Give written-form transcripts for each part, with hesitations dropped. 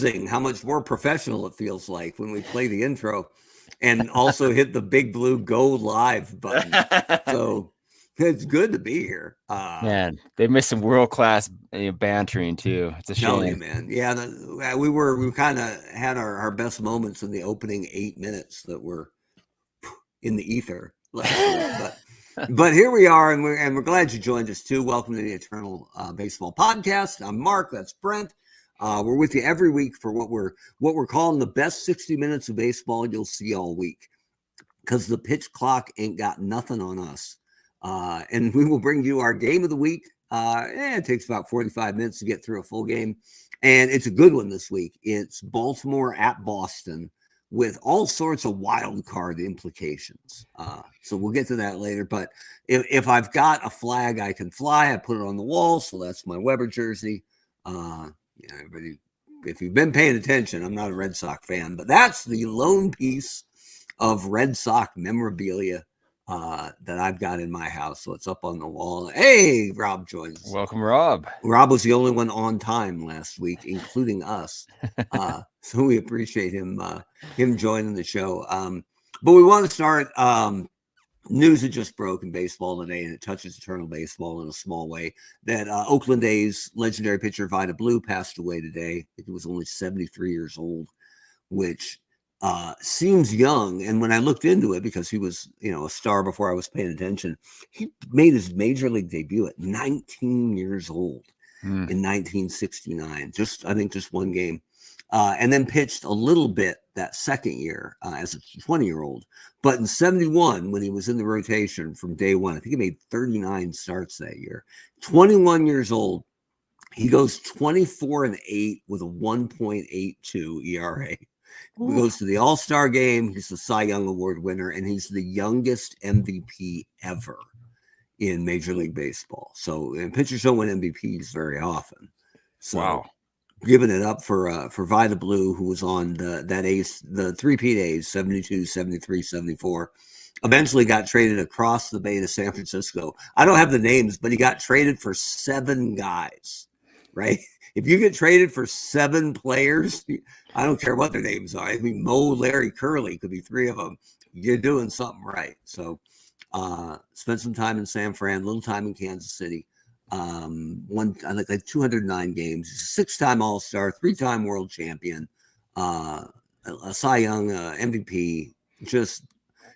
amazing how much more professional it feels like when we play the intro and also hit the big blue go live button. So it's good to be here. Man, they missed some world-class bantering too. It's a Tell you, shame. man. Yeah, we kind of had our best moments in the opening 8 minutes that were in the ether last week. But here we are, and we're glad you joined us too. Welcome to the Eternal Baseball Podcast. I'm Mark. That's Brent. We're with you every week for what we're calling the best 60 minutes of baseball you'll see all week, because the pitch clock ain't got nothing on us. And we will bring you our game of the week. It takes about 45 minutes to get through a full game, and it's a good one this week. It's Baltimore at Boston, with all sorts of wild card implications. So we'll get to that later. But if I've got a flag I can fly, I put it on the wall. So that's my Weber jersey. Everybody, if you've been paying attention, I'm not a Red Sox fan, but that's the lone piece of Red Sox memorabilia that I've got in my house. So it's up on the wall. Hey, Rob joins us. Welcome, Rob. Rob was the only one on time last week, including us. So we appreciate him joining the show. But we want to start news that just broke in baseball today, and it touches Eternal Baseball in a small way. That Oakland A's legendary pitcher Vida Blue passed away today. I think he was only 73 years old, which seems young. And when I looked into it, because he was, a star before I was paying attention, he made his major league debut at 19 years old in 1969. I think just one game. And then pitched a little bit that second year as a 20-year-old. But in 71, when he was in the rotation from day one, I think he made 39 starts that year. 21 years old, he goes 24-8 with a 1.82 ERA. He goes to the All-Star game. He's the Cy Young Award winner, and he's the youngest MVP ever in Major League Baseball. So, and pitchers don't win MVPs very often. So, wow. Giving it up for Vida Blue, who was on the three-peat A's, 72, 73, 74. Eventually got traded across the bay to San Francisco. I don't have the names, but he got traded for 7 guys, right? If you get traded for 7 players, I don't care what their names are. I mean, Mo, Larry, Curly could be 3 of them. You're doing something right. So spent some time in San Fran, a little time in Kansas City. Like 209 games. He's a 6-time All-Star, 3-time world champion, a Cy Young MVP, just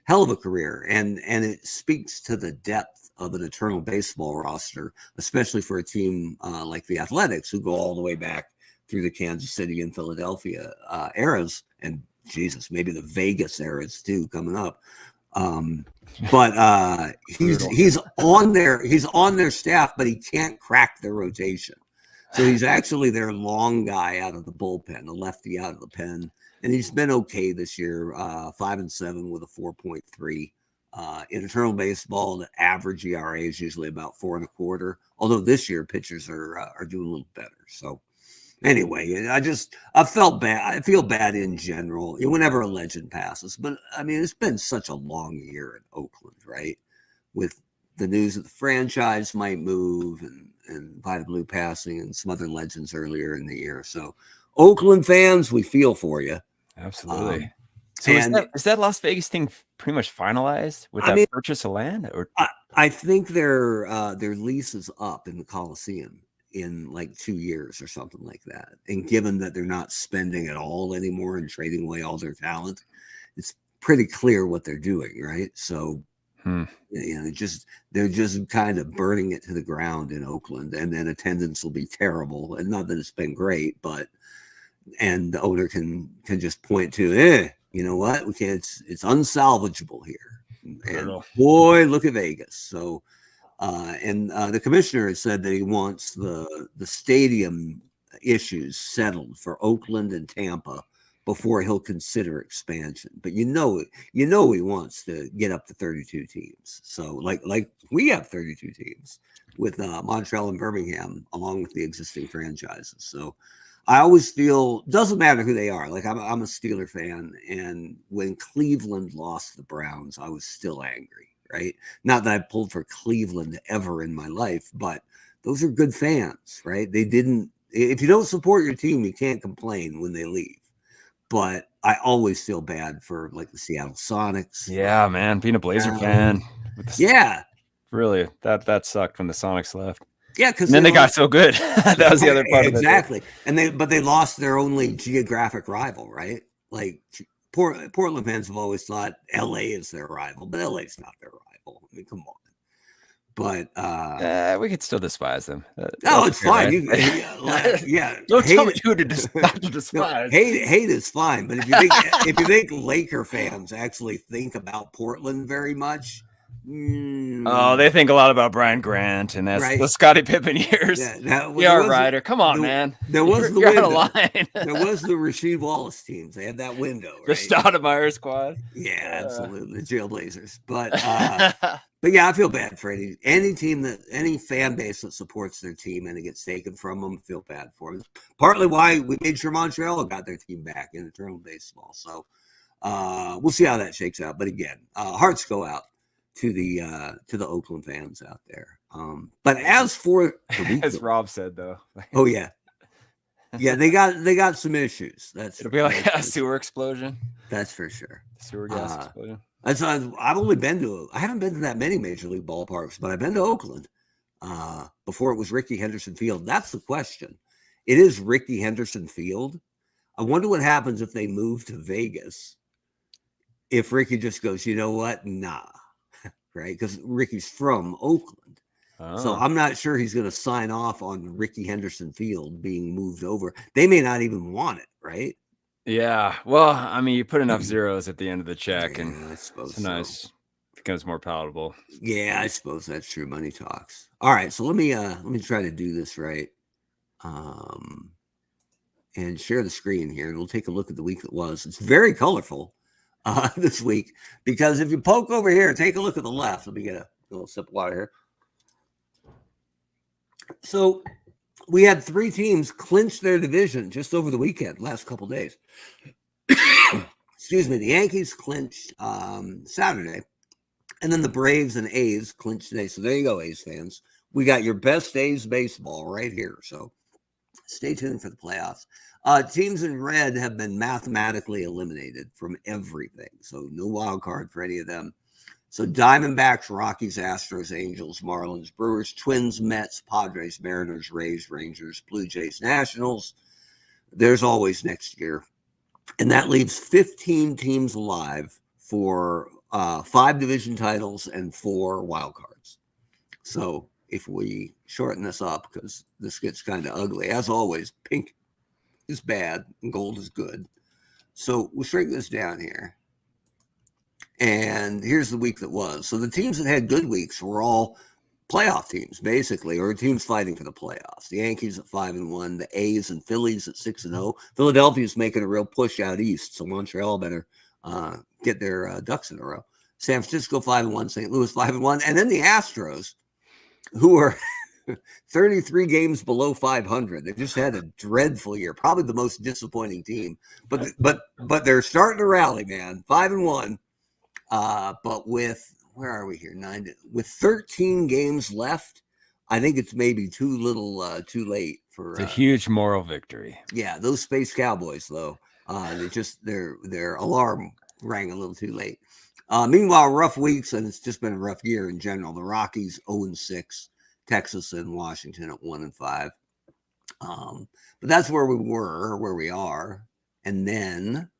hell of a career. And it speaks to the depth of an Eternal Baseball roster, especially for a team like the Athletics, who go all the way back through the Kansas City and Philadelphia eras, and Jesus, maybe the Vegas eras too coming up. But he's on their staff, but he can't crack their rotation. So he's actually their long guy out of the bullpen, the lefty out of the pen. And he's been okay this year, 5-7 with a 4.3. In Eternal Baseball, the average ERA is usually about 4.25. Although this year pitchers are doing a little better. So anyway, I felt bad. I feel bad in general whenever a legend passes. But I mean, it's been such a long year in Oakland, right? With the news that the franchise might move and Vida Blue passing and some other legends earlier in the year. So Oakland fans, we feel for you. Absolutely. So is that Las Vegas thing pretty much finalized with that purchase of land? Or I think their lease is up in the Coliseum in like 2 years or something like that. And given that they're not spending at all anymore and trading away all their talent, it's pretty clear what they're doing, right? So they're just kind of burning it to the ground in Oakland, and then attendance will be terrible. And not that it's been great, and the owner can just point to, you know what? We can't. It's unsalvageable here. And boy, look at Vegas. So, the commissioner has said that he wants the stadium issues settled for Oakland and Tampa before he'll consider expansion. But he wants to get up to 32 teams. So like we have 32 teams with Montreal and Birmingham along with the existing franchises. So I always feel, doesn't matter who they are. Like I'm a Steeler fan, and when Cleveland lost the Browns, I was still angry, right? Not that I pulled for Cleveland ever in my life, but those are good fans, right? They didn't if you don't support your team, you can't complain when they leave. But I always feel bad for like the Seattle Sonics. Yeah, man, being a Blazer fan. Yeah, really, that sucked when the Sonics left. Yeah, because then they got so good. That was the other part of it. Exactly, but they lost their only geographic rival, right? Like Portland fans have always thought LA is their rival, but LA's not their rival. I mean, come on. But we could still despise them. No, it's fine. Right? Yeah, don't tell me who to despise. No, hate is fine, but if you think Laker fans actually think about Portland very much. Oh, they think a lot about Brian Grant and that's the Scottie Pippen years. Yeah, Ryder. Come on, man. There was the window. Line. There was the Rasheed Wallace teams. They had that window. Right? The Stoudemire squad. Yeah, absolutely. The Jailblazers. But yeah, I feel bad for any fan base that supports their team and it gets taken from them. I feel bad for them. Partly why we made sure Montreal got their team back in eternal baseball. So we'll see how that shakes out. But again, hearts go out to the Oakland fans out there. But as for as Rob said though. Oh yeah. Yeah, they got some issues. It'll be like a sewer explosion. That's for sure. Sewer gas explosion. I haven't been to that many major league ballparks, but I've been to Oakland. Before it was Rickey Henderson Field. That's the question. It is Rickey Henderson Field. I wonder what happens if they move to Vegas. If Rickey just goes, you know what? Nah. Right? Because Rickey's from Oakland. So I'm not sure he's going to sign off on Rickey Henderson Field being moved over. They may not even want it, right? Yeah. Well, I mean, you put enough zeros at the end of the check, and I suppose sometimes it becomes more palatable. Yeah, I suppose that's true. Money talks. All right, so let me try to do this right, and share the screen here, and we'll take a look at the week that was. It's very colorful this week because if you poke over here, take a look at the left. Let me get a little sip of water here. So we had 3 teams clinch their division just over the weekend, last couple days. Excuse me. The Yankees clinched Saturday, and then the Braves and A's clinched today. So there you go, A's fans. We got your best A's baseball right here. So stay tuned for the playoffs. Teams in red have been mathematically eliminated from everything. So no wild card for any of them. So Diamondbacks, Rockies, Astros, Angels, Marlins, Brewers, Twins, Mets, Padres, Mariners, Rays, Rangers, Blue Jays, Nationals. There's always next year. And that leaves 15 teams alive for 5 division titles and 4 wild cards. So if we shorten this up, because this gets kind of ugly, as always, pink is bad and gold is good. So we'll shrink this down here. And here's the week that was. So the teams that had good weeks were all playoff teams, basically, or teams fighting for the playoffs. The Yankees at 5-1, the A's and Phillies at 6-0. Philadelphia's making a real push out east, so Montreal better get their ducks in a row. San Francisco 5-1, St. Louis 5-1, and then the Astros, who are 33 games below 500. They just had a dreadful year, probably the most disappointing team. But they're starting to rally, man. 5-1. But with, where are we here? With 13 games left, I think it's maybe too late for. It's a huge moral victory. Yeah, those Space Cowboys, though, their alarm rang a little too late. Meanwhile, rough weeks, and it's just been a rough year in general. The Rockies 0-6, Texas and Washington at 1-5. But that's where we were, where we are, and then.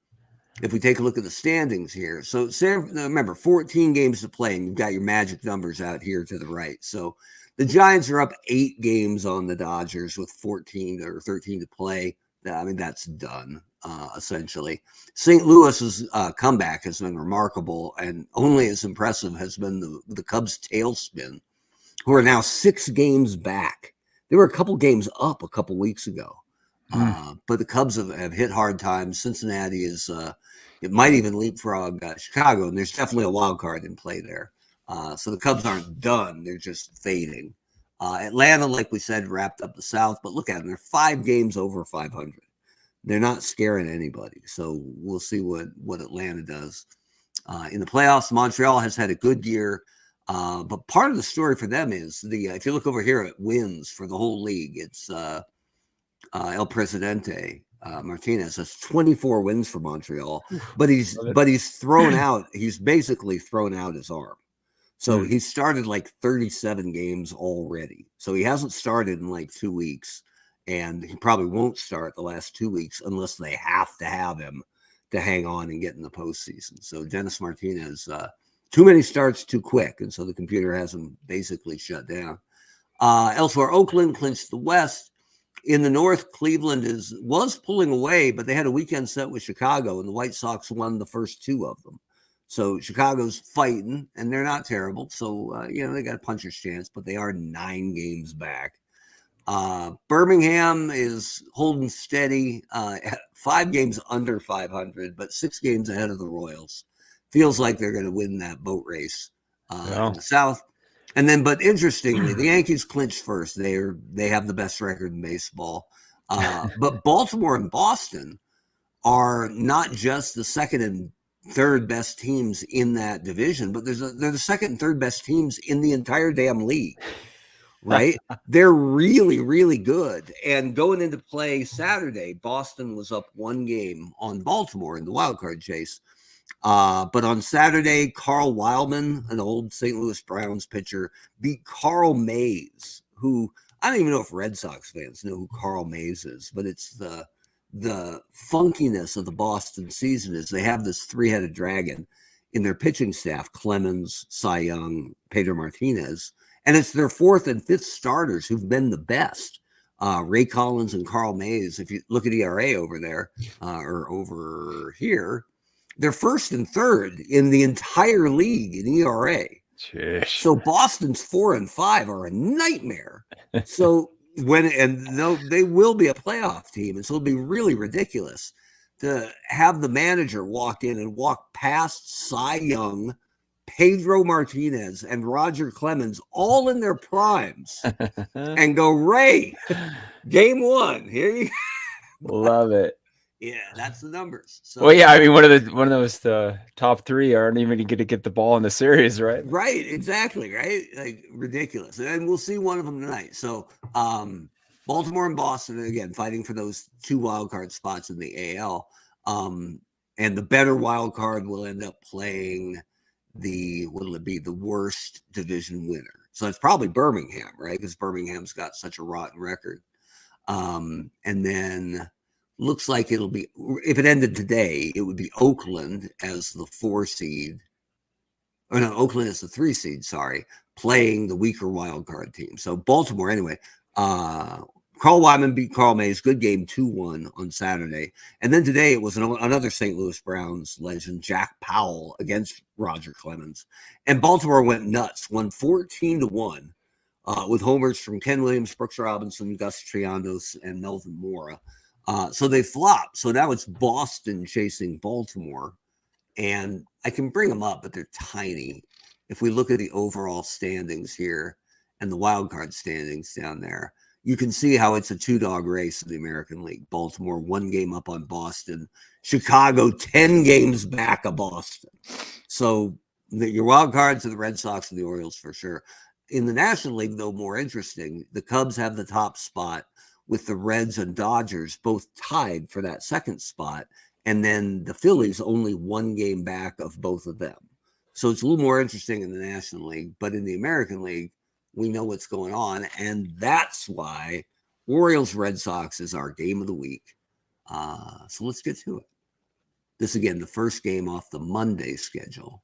If we take a look at the standings here, so remember, 14 games to play, and you've got your magic numbers out here to the right. So the Giants are up 8 games on the Dodgers with 14 or 13 to play. I mean, that's done, essentially. St. Louis's comeback has been remarkable, and only as impressive has been the Cubs' tailspin, who are now 6 games back. They were a couple games up a couple weeks ago. But the Cubs have hit hard times. Cincinnati is, it might even leapfrog Chicago, and there's definitely a wild card in play there. So the Cubs aren't done. They're just fading. Atlanta, like we said, wrapped up the South, but look at them. They're 5 games over 500. They're not scaring anybody. So we'll see what Atlanta does. In the playoffs, Montreal has had a good year. But part of the story for them is if you look over here at wins for the whole league, it's El Presidente Martinez has 24 wins for Montreal, but he's thrown out. He's basically thrown out his arm. So he started like 37 games already. So he hasn't started in like 2 weeks, and he probably won't start the last 2 weeks unless they have to have him to hang on and get in the postseason. So Dennis Martinez, too many starts too quick, and so the computer has him basically shut down. Elsewhere, Oakland clinched the West. In the North, Cleveland was pulling away, but they had a weekend set with Chicago, and the White Sox won the first 2 of them. So Chicago's fighting, and they're not terrible. So, they got a puncher's chance, but they are 9 games back. Birmingham is holding steady, 5 games under 500, but 6 games ahead of the Royals. Feels like they're going to win that boat race in the South. And then, but interestingly, the Yankees clinched first. They have the best record in baseball. But Baltimore and Boston are not just the second and third best teams in that division, but they're the second and third best teams in the entire damn league, right? They're really, really good. And going into play Saturday, Boston was up 1 game on Baltimore in the wild card chase. But on Saturday, Carl Wildman, an old St. Louis Browns pitcher, beat Carl Mays, who I don't even know if Red Sox fans know who Carl Mays is, but it's the funkiness of the Boston season is they have this 3-headed dragon in their pitching staff: Clemens, Cy Young, Pedro Martinez, and it's their 4th and 5th starters who've been the best. Ray Collins and Carl Mays. If you look at ERA over there or over here, they're 1st and 3rd in the entire league in ERA. Jeez. So Boston's 4 and 5 are a nightmare. So they will be a playoff team, and so it'll be really ridiculous to have the manager walk in and walk past Cy Young, Pedro Martinez, and Roger Clemens all in their primes and go, Ray, game 1. Here you go. Love it. Yeah, that's the numbers. So, well, yeah, I mean, one of those top 3 aren't even going to get the ball in the series, right? Right, exactly, right? Like ridiculous. And we'll see one of them tonight. So, Baltimore and Boston again fighting for those 2 wild card spots in the AL. And the better wild card will end up playing the worst division winner. So it's probably Birmingham, right? Because Birmingham's got such a rotten record. And then looks like it'll be, if it ended today, it would be Oakland as the 4 seed. Or no, Oakland as the 3 seed, playing the weaker wild card team. So Baltimore, anyway, Carl Wyman beat Carl Mays, good game, 2-1 on Saturday. And then today it was another St. Louis Browns legend, Jack Powell, against Roger Clemens. And Baltimore went nuts, won 14-1 with homers from Ken Williams, Brooks Robinson, Gus Triandos, and Melvin Mora. So they flopped. So now it's Boston chasing Baltimore. And I can bring them up, but they're tiny. If we look at the overall standings here and the wild card standings down there, you can see how it's a 2-dog race in the American League. Baltimore 1 game up on Boston. Chicago 10 games back of Boston. So your wild cards are the Red Sox and the Orioles for sure. In the National League, though, more interesting, the Cubs have the top spot with the Reds and Dodgers both tied for that 2nd spot. And then the Phillies only 1 game back of both of them. So it's a little more interesting in the National League. But in the American League, we know what's going on. And that's why Orioles Red Sox is our game of the week. So let's get to it. This, again, the first game off the Monday schedule.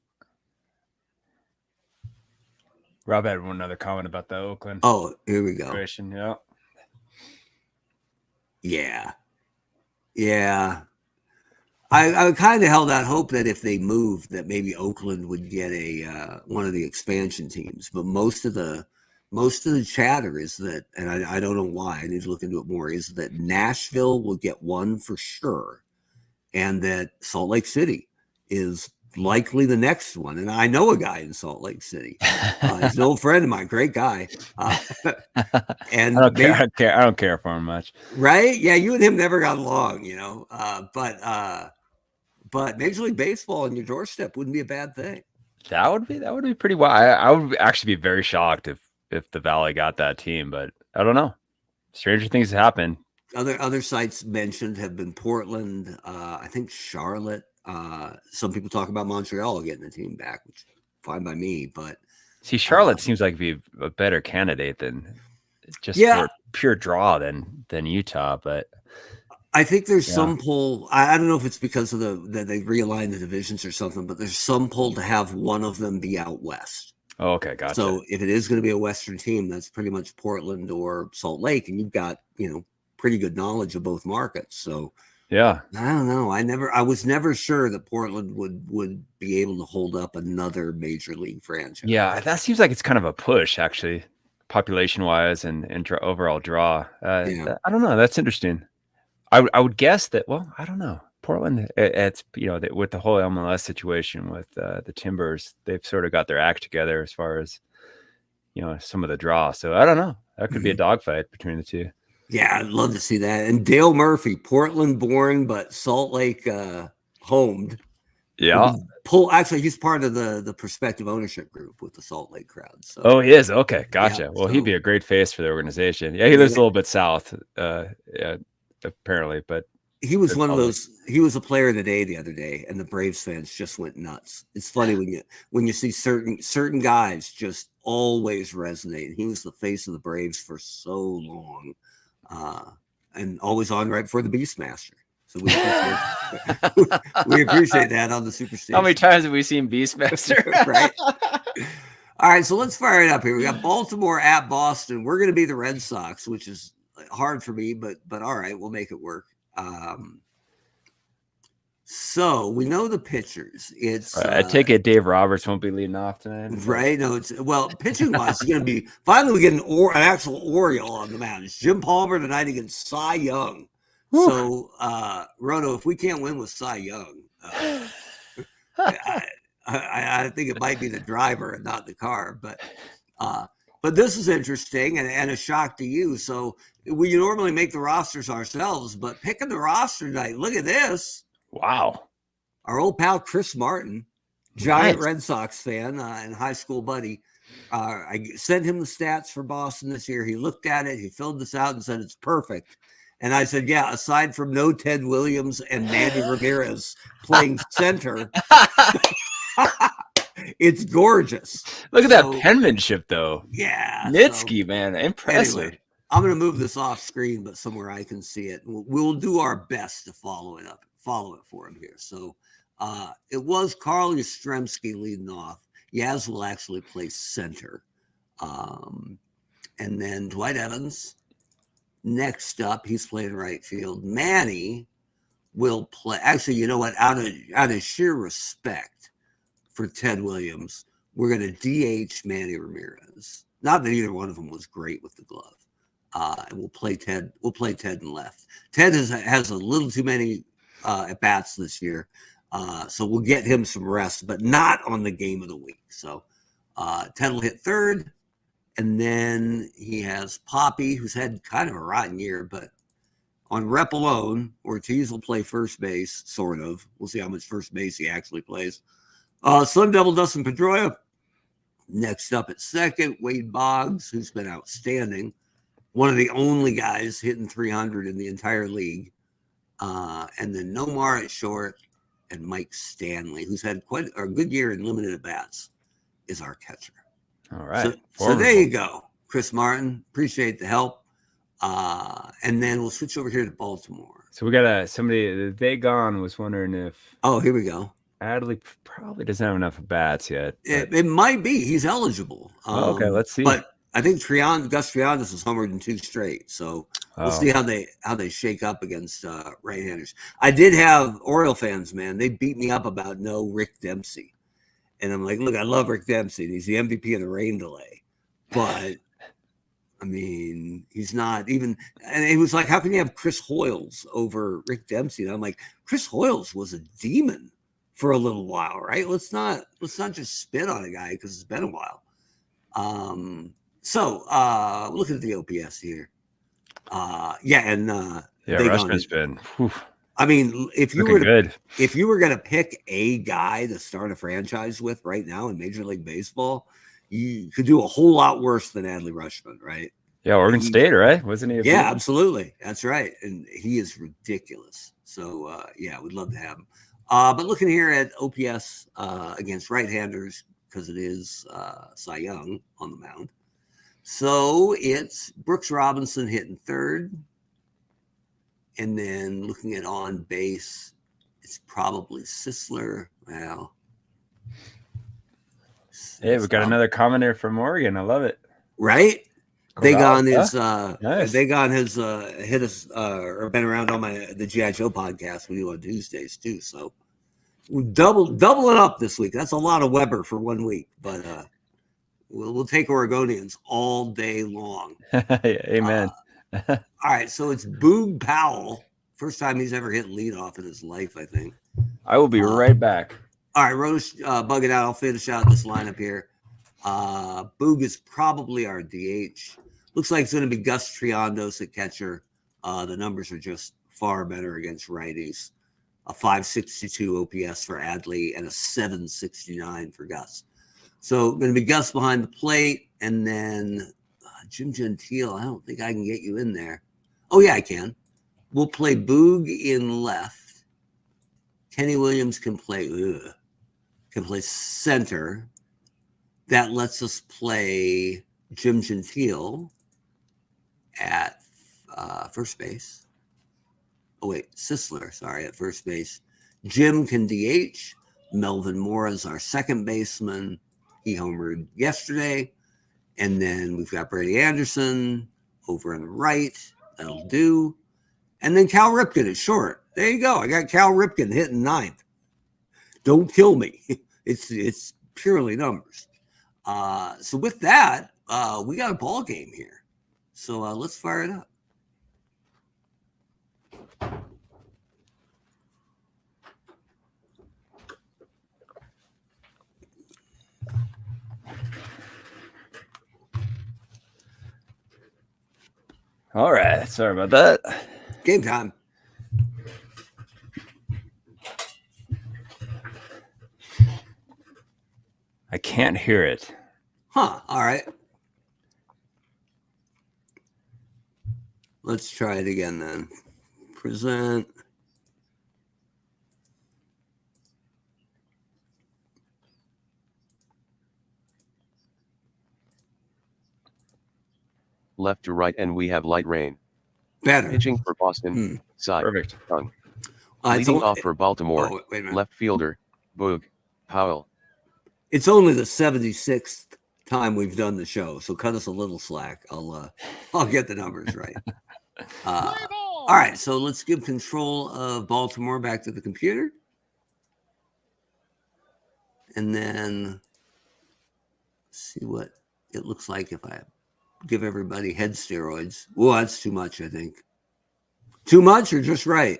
Rob had one other comment about the Oakland. Oh, here we go. Situation. Yeah. Yeah. I kind of held out hope that if they moved, that maybe Oakland would get one of the expansion teams. But most of the chatter is that, and I don't know why, I need to look into it more, is that Nashville will get one for sure, and that Salt Lake City is likely the next one. And I know a guy in Salt Lake City. He's an old friend of mine, great guy. And I don't care for him much. Right? Yeah, you and him never got along, But Major League Baseball on your doorstep wouldn't be a bad thing. That would be pretty wild. I would actually be very shocked if the Valley got that team, but I don't know. Stranger things happen. other sites mentioned have been Portland, I think Charlotte. Some people talk about Montreal getting the team back, which is fine by me. But see, Charlotte seems like be a better candidate than just for pure draw than Utah. But I think there's some pull. I don't know if it's because of that they realigned the divisions or something, but there's some pull to have one of them be out west. Oh, okay, gotcha. So if it is going to be a Western team, that's pretty much Portland or Salt Lake, and you've got pretty good knowledge of both markets. So yeah, I don't know. I was never sure that Portland would be able to hold up another major league franchise. Yeah, that seems like it's kind of a push, actually, population wise and overall draw. I don't know. That's interesting. I would guess that. Well, I don't know. Portland, it's with the whole MLS situation with the Timbers, they've sort of got their act together as far as some of the draw. So I don't know. That could be a dogfight between the two. Yeah, I'd love to see that. And Dale Murphy, Portland born but Salt Lake homed. Yeah. Actually, he's part of the prospective ownership group with the Salt Lake crowd. So. Oh, he is? Okay, gotcha. Yeah, well, he'd be a great face for the organization. Yeah, he lives a little bit south, apparently, but he was one of those. He was a player of the day the other day, and the Braves fans just went nuts. It's funny when you see certain guys just always resonate. He was the face of the Braves for so long, and always on right before the Beastmaster. So we appreciate that on the Superstation. How many times have we seen Beastmaster? Right. All right, so let's fire it up here. We got Baltimore at Boston. We're going to be the Red Sox, which is hard for me, but all right, we'll make it work. So we know the pitchers. It's I take it Dave Roberts won't be leading off tonight, right? No, it's pitching wise, it's going to be finally we get an actual Oriole on the mound. It's Jim Palmer tonight against Cy Young. Whew. So Roto, if we can't win with Cy Young, I think it might be the driver and not the car. But this is interesting and a shock to you. So we normally make the rosters ourselves, but picking the roster tonight, look at this. Wow. Our old pal Chris Martin, giant Red Sox fan and high school buddy. I sent him the stats for Boston this year. He looked at it. He filled this out and said it's perfect. And I said, yeah, aside from no Ted Williams and Manny Ramirez playing center, it's gorgeous. Look at that penmanship, though. Yeah. Nitsky, man. Impressive. Anyway, I'm going to move this off screen, but somewhere I can see it. We'll do our best to follow it for him here. So it was Carl Yastrzemski leading off. Yaz will actually play center. And then Dwight Evans. Next up, he's playing right field. Manny will play. Actually, you know what? Out of sheer respect for Ted Williams, we're going to DH Manny Ramirez. Not that either one of them was great with the glove. And we'll play Ted. We'll play Ted in left. Ted has a little too many at bats this year, so we'll get him some rest, but not on the game of the week. So Ted will hit third. And then he has Poppy, who's had kind of a rotten year, but on rep alone, Ortiz will play first base, sort of. We'll see how much first base he actually plays. Slim Devil Dustin Pedroia. Next up at second, Wade Boggs, who's been outstanding. One of the only guys hitting 300 in the entire league. And then Nomar at short, and Mike Stanley, who's had quite a good year in limited at-bats, is our catcher. All right. So there you go, Chris Martin. Appreciate the help. And then we'll switch over here to Baltimore. So we got somebody. They Gone was wondering if. Oh, here we go. Adley probably doesn't have enough bats yet. It might be. He's eligible. Okay, let's see. But I think Gus Triandis is homered in 2 straight. So we'll see how they shake up against right-handers. I did have Oriole fans, man. They beat me up about no Rick Dempsey. And I'm like, look, I love Rick Dempsey. He's the MVP of the rain delay. But, I mean, he's not even – and it was like, how can you have Chris Hoyles over Rick Dempsey? And I'm like, Chris Hoyles was a demon for a little while, right? Let's not just spit on a guy because it's been a while. So looking at the OPS here. Rushman's been whew. I mean, if you were going to pick a guy to start a franchise with right now in Major League Baseball, you could do a whole lot worse than Adley Rutschman, right? Yeah, Oregon State, right? Wasn't he? Yeah, absolutely. That's right. And he is ridiculous. So, yeah, we'd love to have him. But looking here at OPS against right-handers, because it is Cy Young on the mound. So it's Brooks Robinson hitting third. And then looking at on base, it's probably Sisler. Well, hey, we got another commenter from Oregon. I love it. Right? Dagon is nice. Dagon has hit us or been around on the GI Joe podcast we do on Tuesdays too. So we double it up this week. That's a lot of Weber for 1 week, but we'll take Oregonians all day long. Amen. All right, so it's Boog Powell. First time he's ever hit leadoff in his life, I think. I will be right back. All right, Roche, bug it out. I'll finish out this lineup here. Boog is probably our DH. Looks like it's going to be Gus Triondos at catcher. The numbers are just far better against righties. A 562 OPS for Adley and a 769 for Gus. So going to be Gus behind the plate, and then Jim Gentile. I don't think I can get you in there. Oh yeah, I can. We'll play Boog in left. Kenny Williams can play center. That lets us play Jim Gentile at first base. Oh, wait, Sisler, sorry, at first base. Jim can DH. Melvin Moore is our second baseman. He homered yesterday. And then we've got Brady Anderson over on the right. That'll do. And then Cal Ripken at short. There you go. I got Cal Ripken hitting ninth. Don't kill me. It's purely numbers. So with that, we got a ball game here. So let's fire it up. All right. Sorry about that. Game time. I can't hear it. Huh. All right. Let's try it again then. Present. Left to right, and we have light rain. Better. Pitching for Boston. Side. Perfect. Leading off for Baltimore. Left fielder. Boog Powell. It's only the 76th time we've done the show, so cut us a little slack. I'll get the numbers right. All right, so let's give control of Baltimore back to the computer. And then see what it looks like if I give everybody head steroids. Well, that's too much, I think. Too much or just right?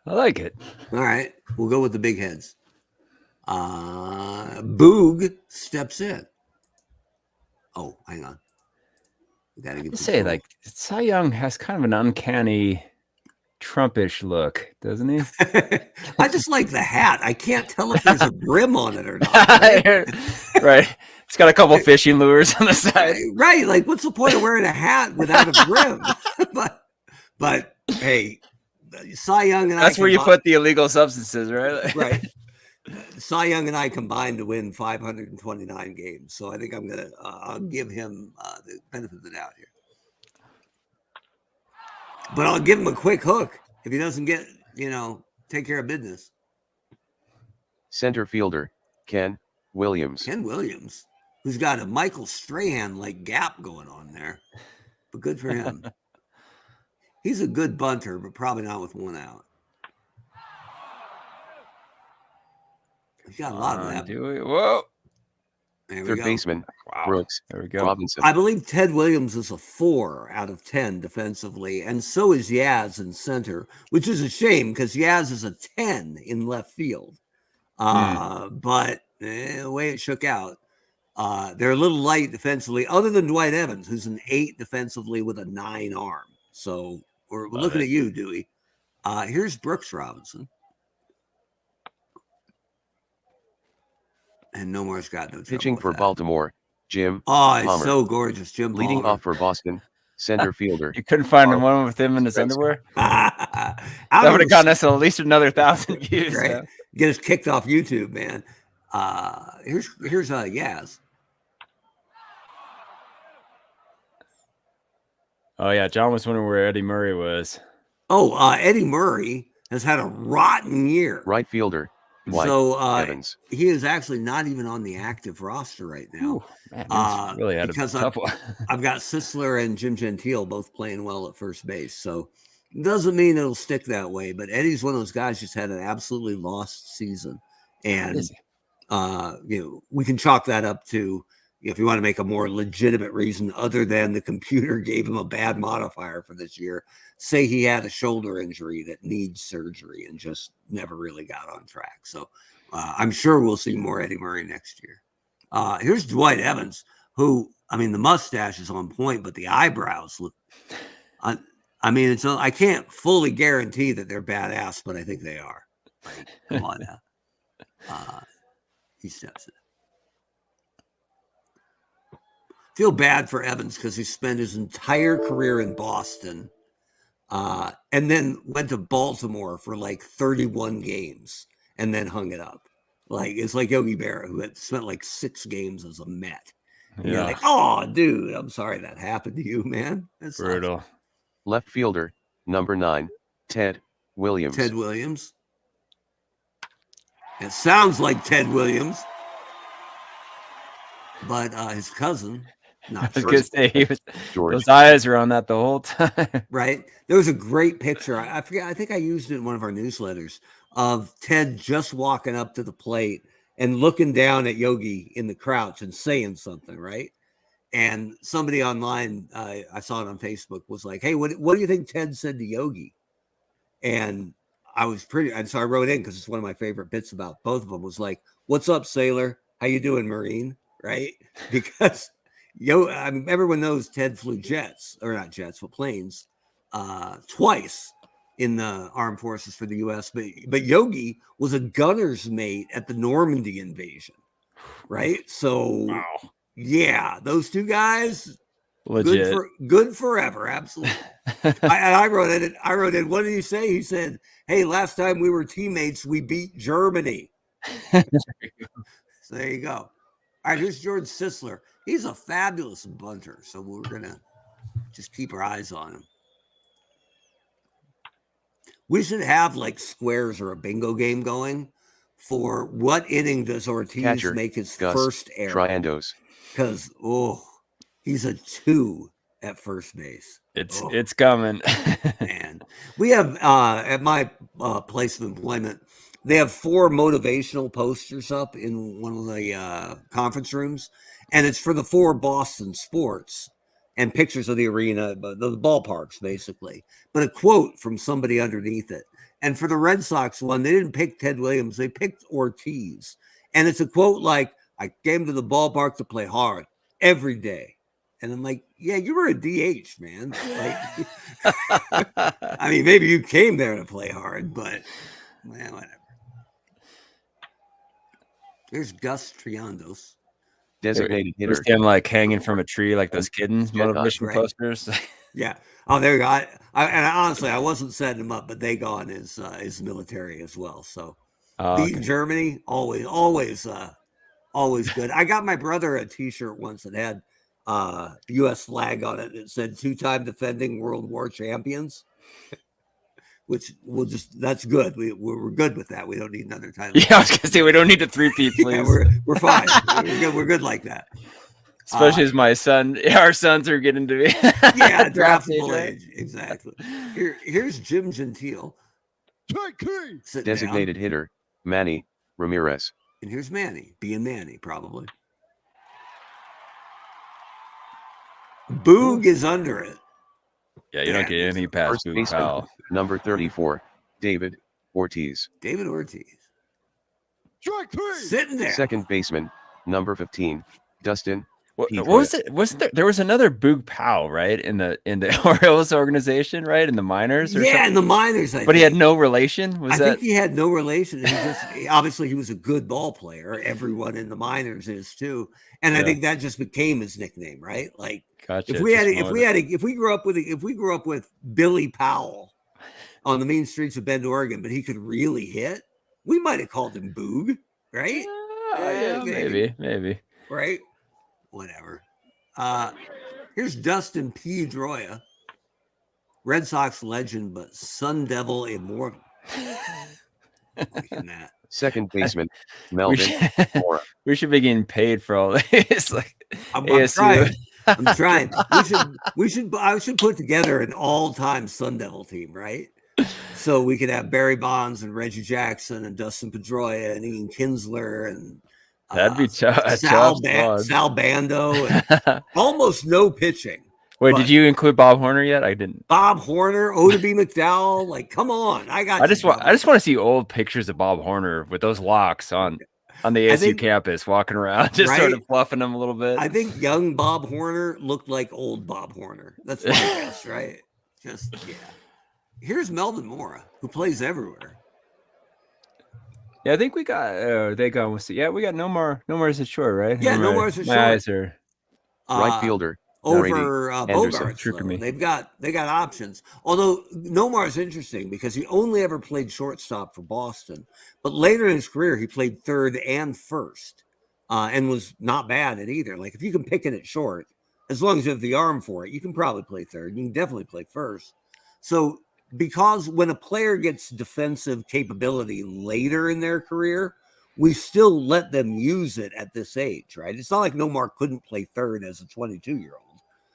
I like it. All right, we'll go with the big heads. Boog steps in. Oh, hang on. We gotta get say, like, Cy Young has kind of an uncanny Trumpish look, doesn't he? I just like the hat. I can't tell if there's a brim on it or not. Right? Right. It's got a couple fishing lures on the side. Right. Like, what's the point of wearing a hat without a brim? but hey, Cy Young and that's where you put the illegal substances, right? Right. Cy Young and I combined to win 529 games. So I think I'm going to I'll give him the benefit of the doubt here. But I'll give him a quick hook if he doesn't get, take care of business. Center fielder, Ken Williams. Ken Williams, who's got a Michael Strahan-like gap going on there. But good for him. He's a good bunter, but probably not with one out. He's got a lot of that. Whoa. Third baseman, Brooks. There we go. Robinson. I believe Ted Williams is a 4 out of 10 defensively, and so is Yaz in center, which is a shame because Yaz is a 10 in left field. But the way it shook out, they're a little light defensively, other than Dwight Evans, who's an 8 defensively with a 9 arm. So we're looking at you, Dewey. Here's Brooks Robinson. And no more got no pitching for Baltimore, Jim Oh, it's Palmer. so gorgeous, Jim Palmer. Leading off for Boston, center fielder. You couldn't find one with him in his underwear? That would have gotten us at least another 1,000 views. Right? Man. Get us kicked off YouTube, man. Here's Yaz. Oh yeah, John was wondering where Eddie Murray was. Oh, Eddie Murray has had a rotten year. Right fielder. White, so Evans. He is actually not even on the active roster right now. Ooh, man, really had because a tough one. I've got Sisler and Jim Gentile both playing well at first base. So it doesn't mean it'll stick that way. But Eddie's one of those guys just had an absolutely lost season. And we can chalk that up to, if you want to make a more legitimate reason other than the computer gave him a bad modifier for this year, say he had a shoulder injury that needs surgery and just never really got on track. So I'm sure we'll see more Eddie Murray next year. Here's Dwight Evans, who, the mustache is on point, but the eyebrows look, I can't fully guarantee that they're badass, but I think they are. Right? Come on now. He steps in. Feel bad for Evans because he spent his entire career in Boston and then went to Baltimore for like 31 games and then hung it up. It's like Yogi Berra, who had spent like 6 games as a Met. And you're like, oh, dude, I'm sorry that happened to you, man. That's brutal. Left fielder, number 9, Ted Williams. Ted Williams. It sounds like Ted Williams, but his cousin. I was going to say, those eyes are on that the whole time. Right. There was a great picture. I forget. I think I used it in one of our newsletters of Ted just walking up to the plate and looking down at Yogi in the crouch and saying something. Right. And somebody online, I saw it on Facebook, was like, hey, what do you think Ted said to Yogi? And so I wrote in because it's one of my favorite bits about both of them was like, what's up, sailor? How you doing, Marine? Right. Because everyone knows Ted flew jets, or not jets, but planes, twice in the armed forces for the U.S. But Yogi was a gunner's mate at the Normandy invasion, right? So, yeah, those two guys, legit, good forever, absolutely. I wrote it. What did he say? He said, "Hey, last time we were teammates, we beat Germany." So there you go. All right, here's George Sisler. He's a fabulous bunter, so we're going to just keep our eyes on him. We should have like squares or a bingo game going for what inning does Ortiz make his first error. Triandos. Because, he's a 2 at first base. It's coming. Man, we have at my place of employment, they have 4 motivational posters up in one of the conference rooms, and it's for the 4 Boston sports and pictures of the arena, the ballparks, basically. But a quote from somebody underneath it. And for the Red Sox one, they didn't pick Ted Williams. They picked Ortiz. And it's a quote like, I came to the ballpark to play hard every day. And I'm like, yeah, you were a DH, man. Maybe you came there to play hard, but whatever. There's Gus Triandos. Designated hitter. First him like hanging from a tree like those kiddens motivation posters. Yeah. Oh, there you go. And honestly, I wasn't setting him up, but they gone is military as well. So beating Germany, always good. I got my brother a T-shirt once that had the U.S. flag on it. It said 2-time defending World War champions. Which that's good. We're good with that. We don't need another title. Yeah, I was gonna say we don't need a 3-peat, please. Yeah, we're fine. We're good like that. Especially as our sons are getting to be draftable age. Exactly. Here's Jim Gentile. Designated hitter, Manny Ramirez. And here's Manny, being Manny, probably. Boog is under it. Yeah, you don't get anything past Boog Powell. Number 34, David Ortiz. David Ortiz. Sitting there. Second baseman, number 15, Dustin What was it? Wasn't there was another Boog Powell, right? In the Orioles organization, right? In the minors, or something? In the minors, but he had no relation. I think he had no relation. He just obviously he was a good ball player. Everyone in the minors is too, and I think that just became his nickname, right? Like, gotcha. if we grew up with Billy Powell on the mean streets of Bend, Oregon, but he could really hit, we might have called him Boog, right? Yeah, maybe. Right? Whatever. Here's Dustin Pedroia, Red Sox legend, but Sun Devil immortal. That. Second baseman, Melvin. We should be getting paid for all this. Like, I'm trying. I should put together an all-time Sun Devil team, right? So we could have Barry Bonds and Reggie Jackson and Dustin Pedroia and Ian Kinsler and that'd be Sal Bando, and almost no pitching. Wait, did you include Bob Horner yet? I didn't. Bob Horner, O.W. McDowell, like, come on! I just want to see old pictures of Bob Horner with those locks on the ASU campus, walking around, just sort of fluffing them a little bit. I think young Bob Horner looked like old Bob Horner. That's my guess, right? Here's Melvin Mora, who plays everywhere. Yeah, I think we got. We got Nomar at short, right? Yeah, Nomar's at short. My eyes are right fielder. Over Bogarts. They got options. Although Nomar's interesting because he only ever played shortstop for Boston, but later in his career he played third and first, and was not bad at either. Like, if you can pick it at short, as long as you have the arm for it, you can probably play third. You can definitely play first. So, because when a player gets defensive capability later in their career, we still let them use it at this age, right? It's not like Nomar couldn't play third as a 22-year-old.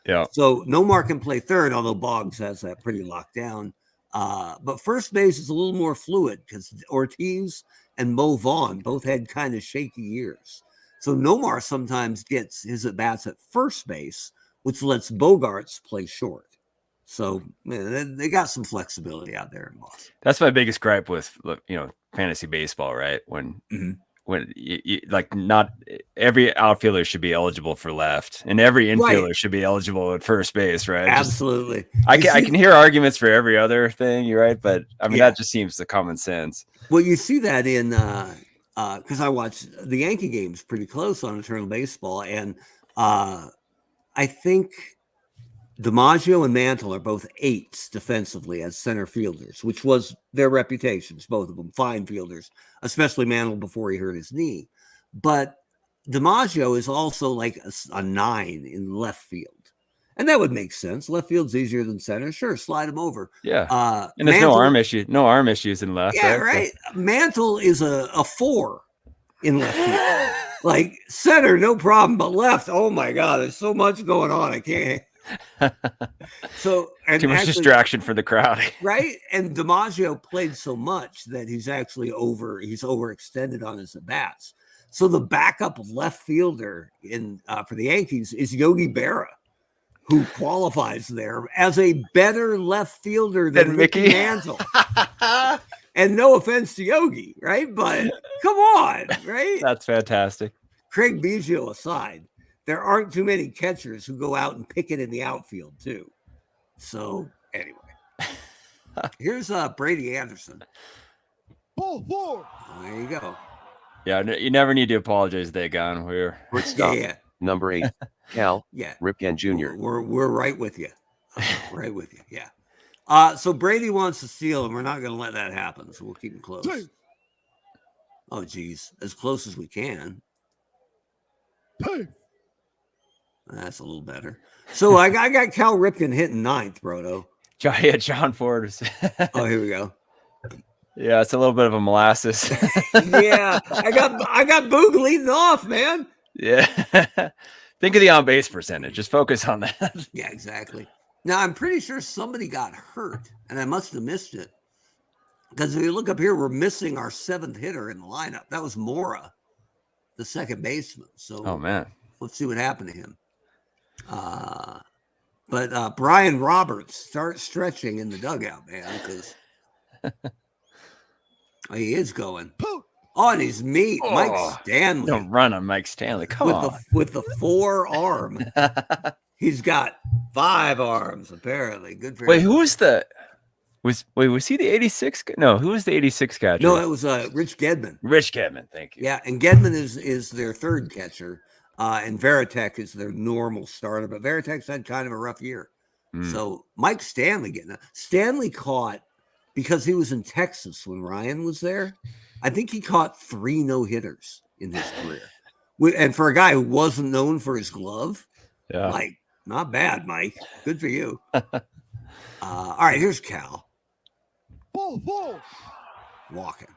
Yeah. So Nomar can play third, although Boggs has that pretty locked down. But first base is a little more fluid because Ortiz and Mo Vaughn both had kind of shaky years. So Nomar sometimes gets his at-bats at first base, which lets Bogarts play short. So, man, they got some flexibility out there in Boston. That's my biggest gripe with, fantasy baseball, right? When you, like, not every outfielder should be eligible for left, and every infielder should be eligible at first base, right? Absolutely. I can hear arguments for every other thing, you're right, but I mean that just seems the common sense. Well, you see that in because I watch the Yankee games pretty close on Eternal Baseball, and I think DiMaggio and Mantle are both 8s defensively as center fielders, which was their reputations, both of them, fine fielders, especially Mantle before he hurt his knee. But DiMaggio is also like a 9 in left field. And that would make sense. Left field's easier than center. Sure, slide him over. Yeah. And there's no arm issues in left. Yeah, right. Mantle is a 4 in left field. Like, center, no problem, but left, oh my God, there's so much going on. I can't. So, and too much distraction for the crowd, right? And DiMaggio played so much that he's overextended on his at bats. So the backup left fielder for the Yankees is Yogi Berra, who qualifies there as a better left fielder than Mickey Mantle. And no offense to Yogi, right? But come on, right? That's fantastic. Craig Biggio aside, there aren't too many catchers who go out and pick it in the outfield, too. So, anyway. Here's Brady Anderson. Ball 4. There you go. Yeah, you never need to apologize, Dagon. We're number 8. Cal. Yeah. Ripken Jr. We're right with you. Right with you. Yeah. So Brady wants to steal, and we're not going to let that happen. So we'll keep him close. Oh, geez. As close as we can. That's a little better. So I got Cal Ripken hitting 9th, Brodo. Yeah, John Ford. Oh, here we go. Yeah, it's a little bit of a molasses. Yeah, I got Boog leading off, man. Yeah. Think of the on-base percentage. Just focus on that. Yeah, exactly. Now, I'm pretty sure somebody got hurt, and I must have missed it. Because if you look up here, we're missing our 7th hitter in the lineup. That was Mora, the second baseman. So, oh, man. Let's see what happened to him. But Brian Roberts starts stretching in the dugout, man, because he is going. Oh, and he's meat. Oh, Mike Stanley. Don't run on Mike Stanley. Come on. With the 4-arm. He's got 5 arms, apparently. Good for him. Wait, who was the... Was he the 86? No, who was the 86 catcher? No, it was Rich Gedman. Rich Gedman, thank you. Yeah, and Gedman is their third catcher, and Veritek is their normal starter. But Veritek's had kind of a rough year. So Mike Stanley getting that. Stanley caught, because he was in Texas when Ryan was there, I think he caught 3 no-hitters in his career. And for a guy who wasn't known for his glove, like, not bad, Mike. Good for you. All right, here's Cal. Ball. Walking.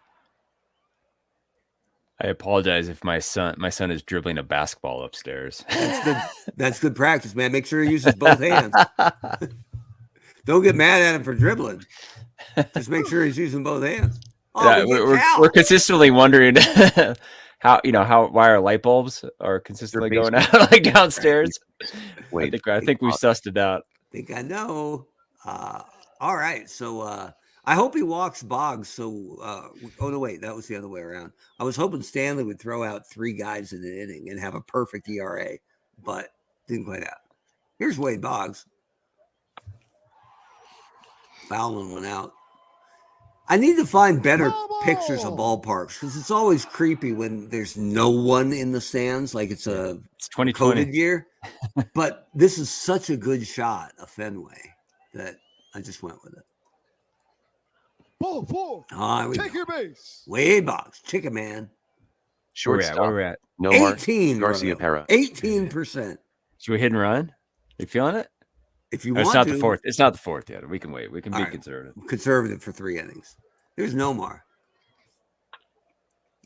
I apologize if my son is dribbling a basketball upstairs. That's good practice, man. Make sure he uses both hands. Don't get mad at him for dribbling. Just make sure he's using both hands. Oh, yeah, we're consistently wondering why our light bulbs are consistently going out like downstairs. Wait, I think we've sussed it out. I think I know. All right, so I hope he walks Boggs. So, oh no, wait, that was the other way around. I was hoping Stanley would throw out 3 guys in an inning and have a perfect ERA, but didn't quite happen. Here's Wade Boggs. Fouling one out. I need to find better pictures of ballparks because it's always creepy when there's no one in the stands, like it's 2020 COVID year. But this is such a good shot of Fenway that I just went with it. Ball 4. Take your base. Wade Boggs, Chicken Man. Shortstop. Where we're at? No 18. Garcia Para. 18%. Should we hit and run? Are you feeling it? If you want it's not to. The fourth. It's not the 4th yet. We can wait. We can be conservative. Conservative for 3 innings. There's Nomar.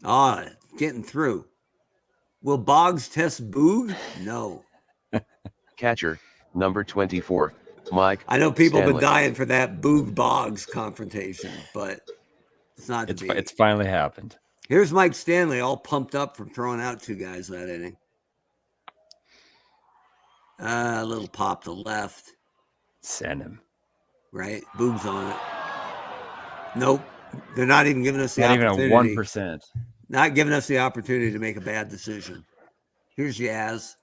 Oh, getting through. Will Boggs test Boog? No. Catcher, number 24, Mike. I know people have Stanley. been dying for that Boog Boggs confrontation, but it's not to be. It's finally happened. Here's Mike Stanley, all pumped up from throwing out 2 guys that inning. A little pop to left. Send him. Right? Boog's on it. Nope. They're not even giving us the Not opportunity. even a 1%. Not giving us the opportunity to make a bad decision. Here's Yaz.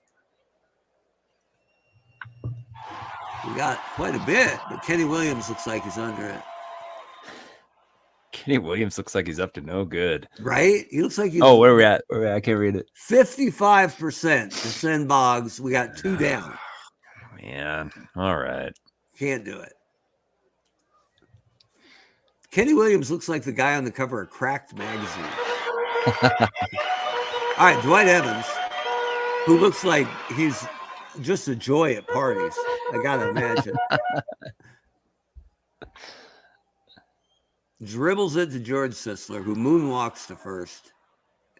We got quite a bit, but Kenny Williams looks like he's under it. Kenny Williams looks like he's up to no good. Right? He looks like he's... Oh, where are we at? I can't read it. 55% to send Boggs. We got 2 down. Man. All right. Can't do it. Kenny Williams looks like the guy on the cover of Cracked magazine. All right, Dwight Evans, who looks like he's just a joy at parties. I got to imagine. Dribbles it to George Sisler, who moonwalks to first,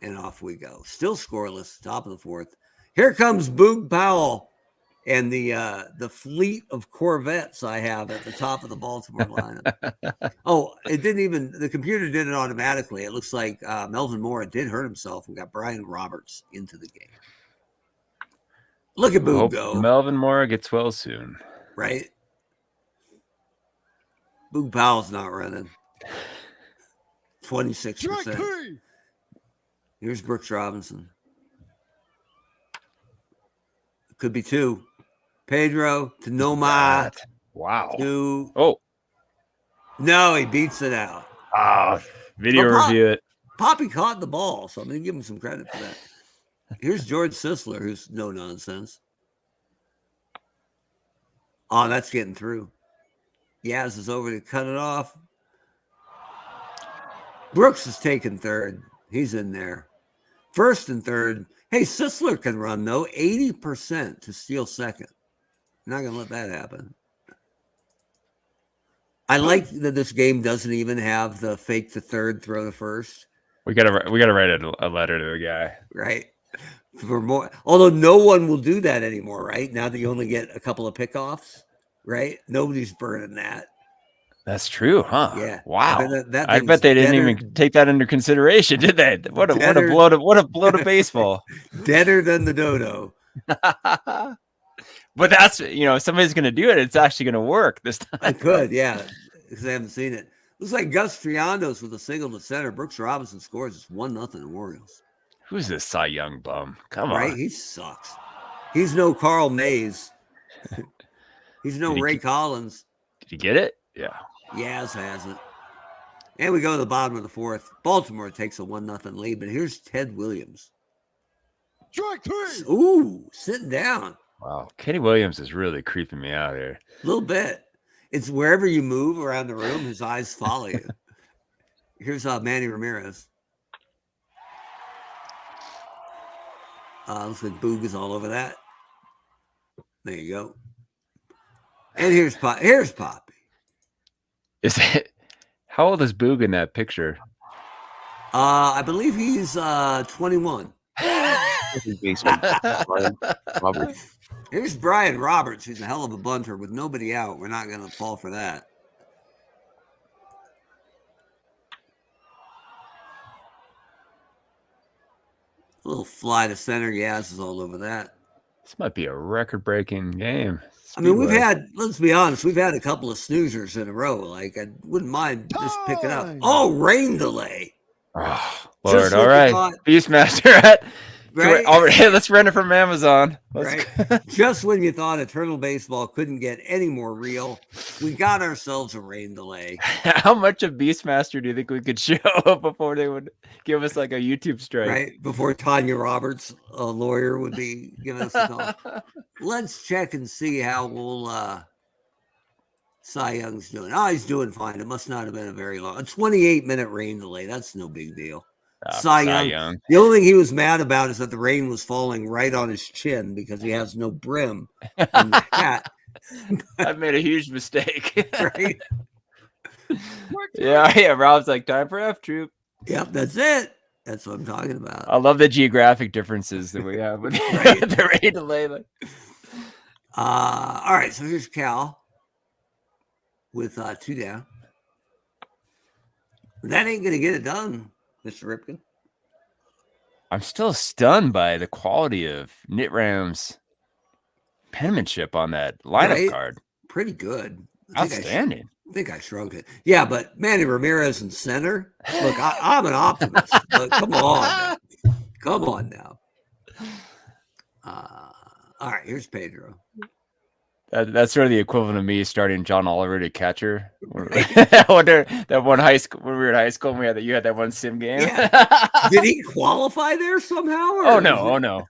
and off we go. Still scoreless, top of the 4th. Here comes Boog Powell and the fleet of Corvettes I have at the top of the Baltimore lineup. Oh, the computer did it automatically. It looks like Melvin Moore did hurt himself. We got Brian Roberts into the game. Look at Boog go. Melvin Moore gets well soon. Right? Boog Powell's not running. 26%. Here's Brooks Robinson. Could be 2. Pedro to Nomar. Wow. No, he beats it out. Video review it. Poppy caught the ball, so I'm going to give him some credit for that. Here's George Sisler, who's no nonsense. Oh, that's getting through. Yaz is over to cut it off. Brooks is taking 3rd. He's in there. 1st and 3rd. Hey, Sisler can run, though. 80% to steal 2nd. Not going to let that happen. I like that this game doesn't even have the fake to 3rd, throw to 1st. We gotta write a letter to the guy. Right. For more, although no one will do that anymore, right? Now that you only get a couple of pickoffs, right? Nobody's burning that. That's true, huh? Yeah. Wow. I bet they didn't even take that into consideration, did they? What a blow to baseball. Deader than the dodo. But that's, if somebody's going to do it, it's actually going to work this time. I could, yeah, because I haven't seen it. Looks like Gus Triandos with a single to center. Brooks Robinson scores. It's 1-0 Orioles. Who's this Cy Young bum? Come right? on. He sucks. He's no Carl Mays. He's no Ray Collins. Did you get it? Yeah. Yaz has it. And we go to the bottom of the fourth. Baltimore takes a 1-0 lead, but here's Ted Williams. Strike 3. Ooh, sitting down. Wow. Kenny Williams is really creeping me out here. A little bit. It's wherever you move around the room, his eyes follow you. Here's Manny Ramirez. Looks like Boog is all over that. There you go. And here's Poppy. Is it? How old is Boog in that picture? I believe he's 21. Here's Brian Roberts, who's a hell of a bunter with nobody out. We're not going to fall for that. A little fly to center. Yaz is all over that. This might be a record-breaking game. I mean, let's be honest, we've had a couple of snoozers in a row. Like, I wouldn't mind just picking up. Oh, rain delay. Oh, Lord. All right. Beastmaster. Right? Hey, let's rent it from Amazon. Right. Just when you thought Eternal Baseball couldn't get any more real, we got ourselves a rain delay. How much of Beastmaster do you think we could show before they would give us like a YouTube strike? Right. Before Tanya Roberts, a lawyer, would be giving us a call. Let's check and see how old Cy Young's doing. Oh, he's doing fine. It must not have been a 28-minute rain delay. That's no big deal. Cy Young. The only thing he was mad about is that the rain was falling right on his chin because he has no brim on the hat. I made a huge mistake. Right? Yeah. Rob's like, time for F Troop. Yep, that's it. That's what I'm talking about. I love the geographic differences that we have with the rain delay. All right, so here's Cal with 2 down. That ain't gonna get it done, Mr. Ripken. I'm still stunned by the quality of Nitram's penmanship on that lineup card. Pretty good. Outstanding. I think I shrunk it. Yeah, but Manny Ramirez in center. Look, I'm an optimist. But come on now. All right, here's Pedro. That's sort of the equivalent of me starting John Oliver to catcher. I wonder that one high school when we were in high school, and you had that one sim game. Yeah. Did he qualify there somehow? Oh no!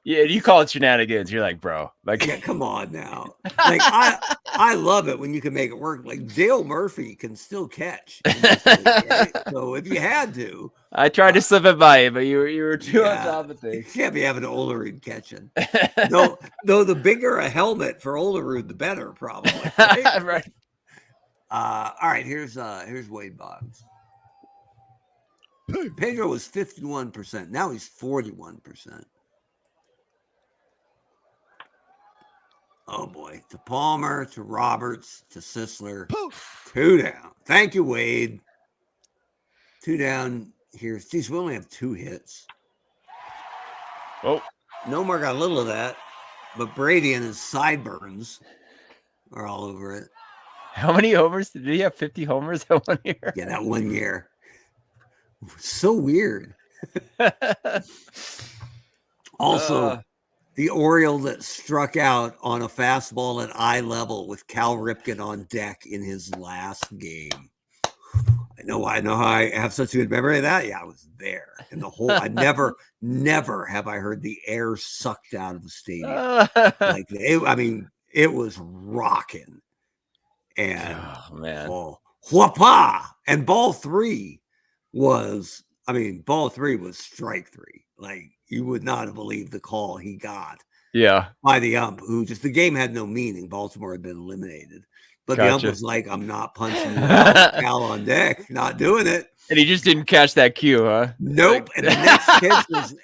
Yeah, you call it shenanigans. You're like, bro, yeah, come on now. Like I love it when you can make it work. Like Dale Murphy can still catch. Right? So if you had to, I tried to slip it by you, but you were too on top of things. You can't be having Olerud catching. Though the bigger a helmet for Olerud, the better, probably. Right. Right. All right. Here's Wade Boggs. Pedro was 51%. Now he's 41%. Oh boy, to Palmer, to Roberts, to Sisler. 2 down. Thank you, Wade. 2 down here. Geez, we only have 2 hits. Oh. Nomar got a little of that, but Brady and his sideburns are all over it. How many homers? Did he have 50 homers that 1 year? Yeah, that 1 year. So weird. Also, the Oriole that struck out on a fastball at eye level with Cal Ripken on deck in his last game. I know how I have such a good memory of that. Yeah, I was there. And I never have I heard the air sucked out of the stadium. Like it was rocking. And whoopah! And ball 3 was strike 3. Like, you would not have believed the call he got. Yeah. By the ump, the game had no meaning. Baltimore had been eliminated. But the ump was like, I'm not punching you out. Cal on deck, not doing it. And he just didn't catch that cue, huh? Nope. And the next pitch was,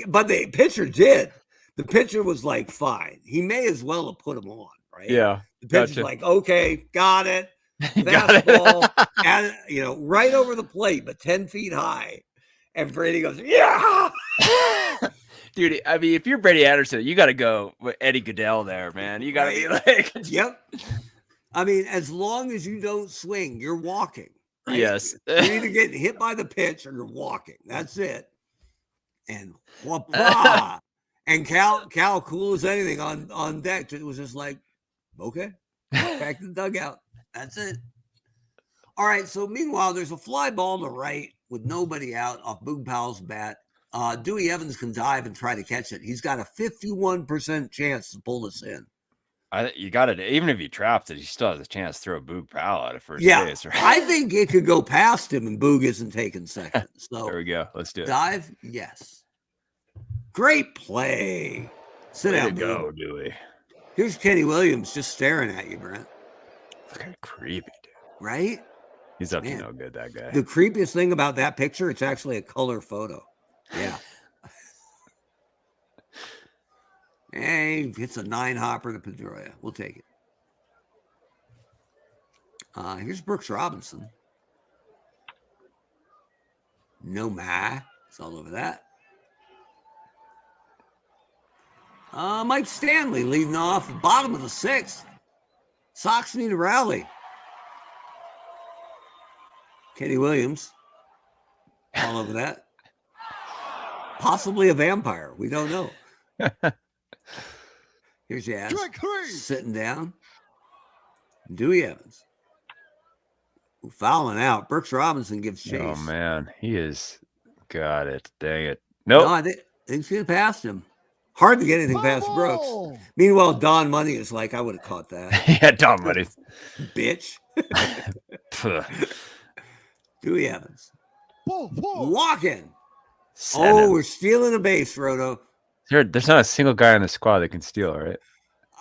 but the pitcher did. The pitcher was like, fine. He may as well have put him on, right? Yeah. The pitcher's like, okay, got it. Fastball, and right over the plate, but 10 feet high. And Brady goes, yeah. Dude, I mean, if you're Brady Anderson, you got to go with Eddie Goodell there, man. You got to be like, yep. I mean, as long as you don't swing, you're walking. Right? Yes. You're either getting hit by the pitch or you're walking. That's it. And whoop-ah. And Cal, cool as anything on deck. It was just like, okay, back to the dugout. That's it. All right. So meanwhile, there's a fly ball to right with nobody out off Boog Powell's bat. Dewey Evans can dive and try to catch it. He's got a 51% chance to pull this in. You got it. Even if he traps it, he still has a chance to throw Boog Powell out at first base. Right? I think it could go past him and Boog isn't taking second. So there we go. Let's do it. Dive, yes. Great play. Sit down, go, Dewey. Here's Kenny Williams just staring at you, Brent. Look how creepy, dude. Right? He's up to no good, that guy. The creepiest thing about that picture, it's actually a color photo. Yeah. Hey, it's a 9-hopper to Pedroia. We'll take it. Here's Brooks Robinson. No ma. It's all over that. Mike Stanley leading off, bottom of the 6th. Sox need a rally. Kenny Williams. All over that. Possibly a vampire. We don't know. Here's Yaz sitting down. Dewey Evans. Fouling out. Brooks Robinson gives chase. Oh, man. He is. Got it. Dang it. Nope. No, I think he's getting past him. Hard to get anything past Brooks. Meanwhile, Don Money is like, I would have caught that. Yeah, Don Money. Bitch. Dewey Evans. Walking. We're stealing a base, Roto. There's not a single guy on the squad that can steal, right?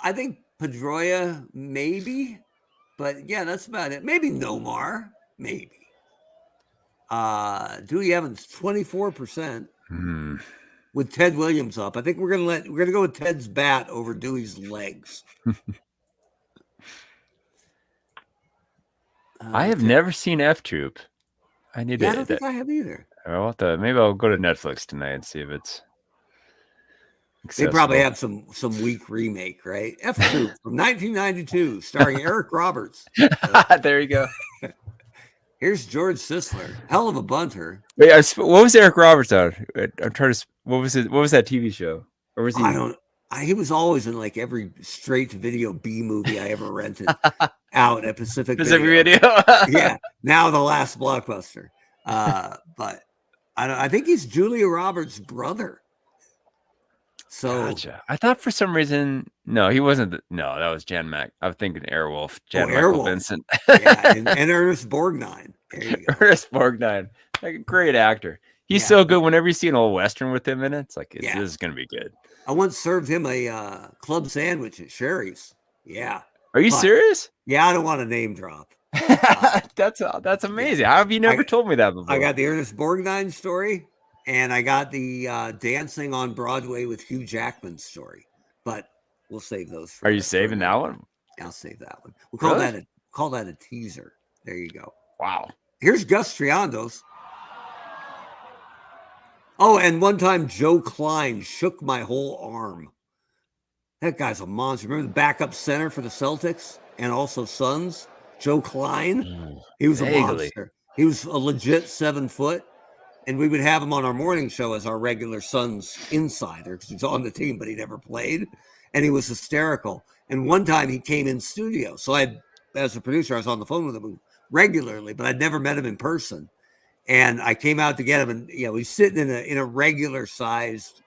I think Pedroia, maybe. But yeah, that's about it. Maybe Nomar. Maybe. Dewey Evans, 24%. With Ted Williams up. I think we're gonna go with Ted's bat over Dewey's legs. I have never seen F Troop. I need to. I don't think I have either. Maybe I'll go to Netflix tonight and see if it's accessible. They probably have some weak remake, right? F Troop from 1992, starring Eric Roberts. There you go. Here's George Sisler, hell of a bunter. Wait, what was Eric Roberts on? I'm trying to. What was it? What was that TV show? Or was he? He was always in like every straight to video B movie I ever rented out at Pacific Video. Yeah. Now the last blockbuster. But I think he's Julia Roberts' brother. So gotcha. I thought for some reason, no, he wasn't. No, that was Jan Mac. I was thinking Airwolf, Jan Michael Vincent. Yeah, and Ernest Borgnine. There you go. Ernest Borgnine, like a great actor. He's so good. Whenever you see an old Western with him in it, it's like this is gonna be good. I once served him a club sandwich at Sherry's. Yeah. Are you serious? Yeah, I don't want to name drop. That's amazing. How have you never told me that before? I got the Ernest Borgnine story. And I got the dancing on Broadway with Hugh Jackman story, but we'll save those. Are you saving that one? I'll save that one. We'll call that a teaser. There you go. Wow. Here's Gus Triandos. Oh, and one time Joe Klein shook my whole arm. That guy's a monster. Remember the backup center for the Celtics and also Suns? Joe Klein? He was a monster. He was a legit 7 foot. And we would have him on our morning show as our regular Suns insider because he's on the team, but he never played. And he was hysterical. And one time he came in studio. So as a producer, I was on the phone with him regularly, but I'd never met him in person. And I came out to get him, and he's sitting in a regular sized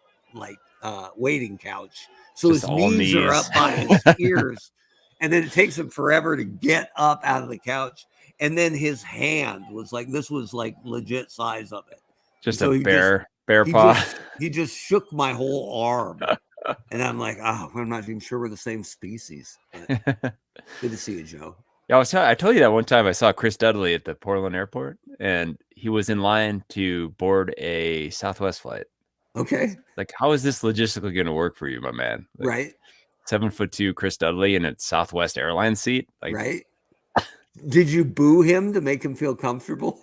waiting couch. So just his knees are up by his ears. And then it takes him forever to get up out of the couch. And then his hand was this was legit size of it. Just so a bear paw. He just shook my whole arm. And I'm like, I'm not even sure we're the same species. But good to see you, Joe. Yeah, I told you that one time I saw Chris Dudley at the Portland airport, and he was in line to board a Southwest flight. Okay. Like, how is this logistically going to work for you, my man? Right. 7'2" Chris Dudley in a Southwest Airlines seat. Right. Did you boo him to make him feel comfortable?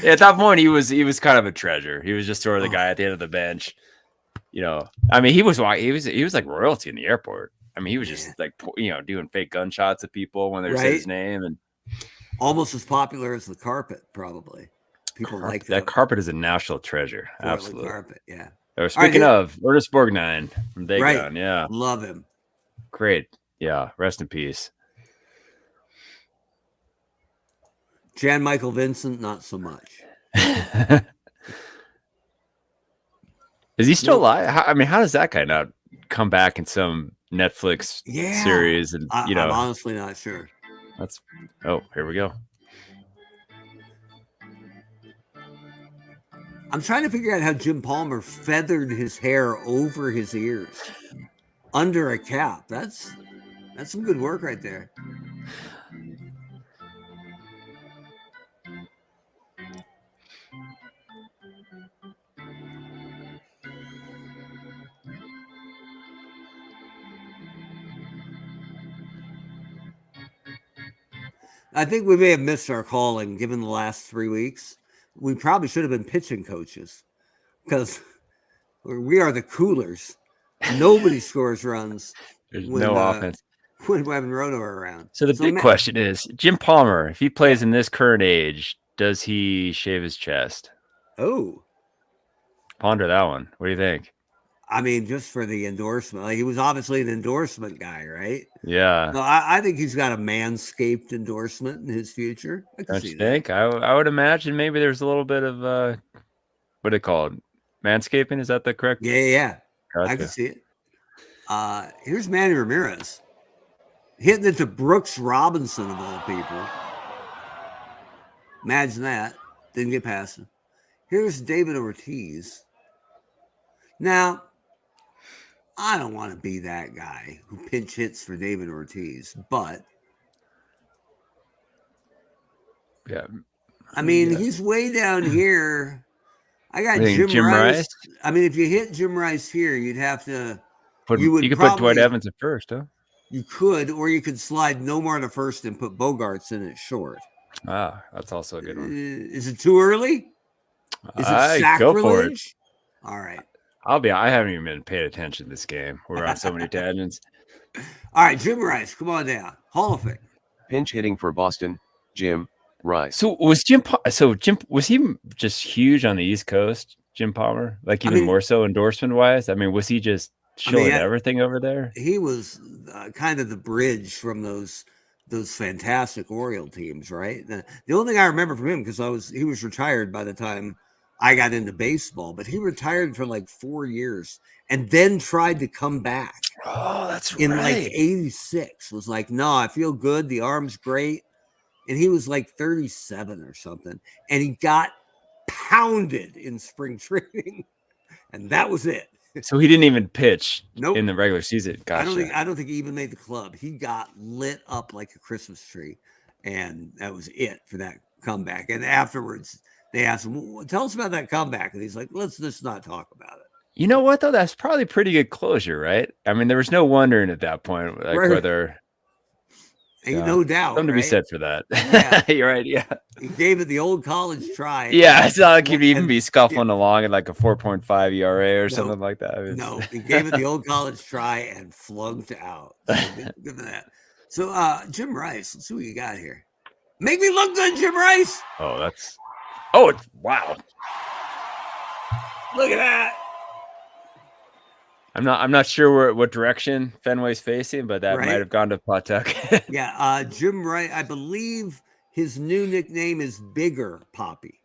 At that point, he was kind of a treasure. He was just sort of the guy at the end of the bench. I mean, he was like royalty in the airport. I mean, he was just like, doing fake gunshots at people when they said his name, and almost as popular as the carpet, probably. People like that carpet is a national treasure. Portland Absolutely. Carpet, yeah. Speaking of Ernest Borgnine from Dagon, yeah. Love him. Great. Yeah. Rest in peace. Jan Michael Vincent, not so much. Is he still alive? How does that guy not come back in some Netflix series? And I'm honestly not sure. Here we go. I'm trying to figure out how Jim Palmer feathered his hair over his ears under a cap. That's some good work right there. I think we may have missed our calling given the last 3 weeks. We probably should have been pitching coaches because we are the coolers. Nobody scores runs. There's no offense when Webb and Roto are around. So the big question is, Jim Palmer, if he plays in this current age, does he shave his chest? Oh. Ponder that one. What do you think? I mean, just for the endorsement. Like, he was obviously an endorsement guy, right? Yeah. No, I think he's got a Manscaped endorsement in his future. Don't you think? I would imagine maybe there's a little bit of what do they call it? Manscaping? Is that the correct? Yeah. Gotcha. I can see it. Here's Manny Ramirez hitting it to Brooks Robinson of all people. Imagine that. Didn't get past him. Here's David Ortiz. Now, I don't want to be that guy who pinch hits for David Ortiz, but I mean, he's way down here. I got Jim Rice. I mean, if you hit Jim Rice here, you'd have to you could put Dwight Evans at first, huh? You could, or you could slide Nomar to first and put Bogarts in at short. Ah, that's also a good one. Is it too early? Is it sacrilege? Go for it. All right. I haven't even been paying attention to this game. We're on so many tangents. All right, Jim Rice, come on down. Hall of Fame. Pinch hitting for Boston, Jim Rice. So was was he just huge on the East Coast, Jim Palmer? Like even more so endorsement wise? I mean, was he just showing everything over there? He was kind of the bridge from those fantastic Oriole teams, right? The only thing I remember from him, because he was retired by the time I got into baseball, but he retired for like 4 years and then tried to come back. Oh, that's right. In like 86, was like, no, I feel good. The arm's great. And he was like 37 or something. And he got pounded in spring training. And that was it. So he didn't even pitch in the regular season. Gotcha. I don't think he even made the club. He got lit up like a Christmas tree. And that was it for that comeback. And afterwards, they asked him, well, tell us about that comeback. And he's like, let's just not talk about it. You know what, though? That's probably pretty good closure, right? I mean, there was no wondering at that point, like whether... Ain't no doubt. Something to be said for that. Yeah. You're right, yeah. He gave it the old college try. Yeah, it's not like he'd even be scuffling along at like a 4.5 ERA or something like that. No, he gave it the old college try and flunked out. So good for that. So, Jim Rice, let's see what you got here. Make me look good, Jim Rice. Wow. Look at that. I'm not sure what direction Fenway's facing, but that might have gone to Pawtucket. Yeah, Jim Rice, I believe his new nickname is Bigger Poppy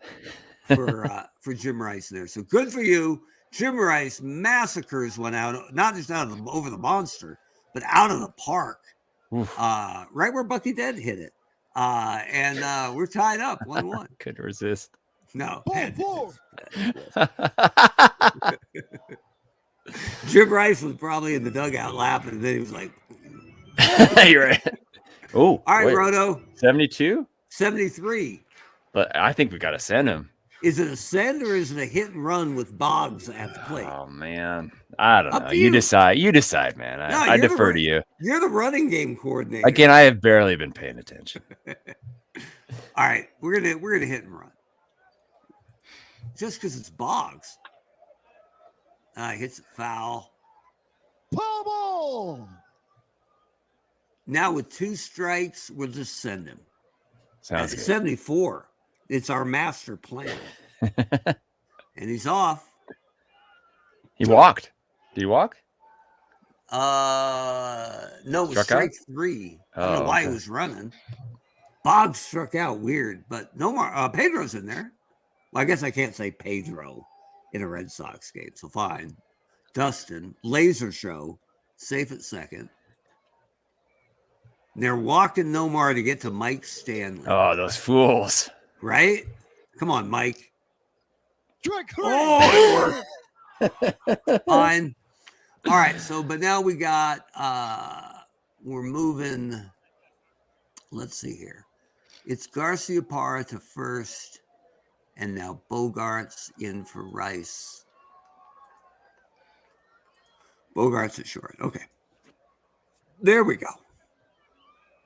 for Jim Rice there. So good for you. Jim Rice massacres one out, not just over the monster, but out of the park. Right where Bucky Dent hit it. And we're tied up 1-1. Couldn't resist. No. Jim Rice was probably in the dugout laughing, and then he was like, you're right. Oh, all right, Roto. 72? 73. But I think we got to send him. Is it a send or is it a hit and run with Boggs at the plate? Oh, man. I don't know. You decide, man. I defer to you. You're the running game coordinator. Again, I have barely been paying attention. All right, we're gonna hit and run. Just because it's Boggs. Hits it foul. Ball. Now with 2 strikes, we'll just send him. Sounds good. 74. It's our master plan. And he's off. He walked. Did he walk? No, it was Struck strike out? 3. I don't know why he was running. Boggs struck out. Weird, but no more. Pedro's in there. Well, I guess I can't say Pedro in a Red Sox game, so fine. Dustin, Laser Show, safe at second. They're walking Nomar to get to Mike Stanley. Oh, those fools. Right? Come on, Mike. Strike 3. Oh, it worked. Fine. All right, so but now we got we're moving. Let's see here. It's Garcia Parra to first, and now Bogarts in for Rice. Bogarts at short. Okay. There we go.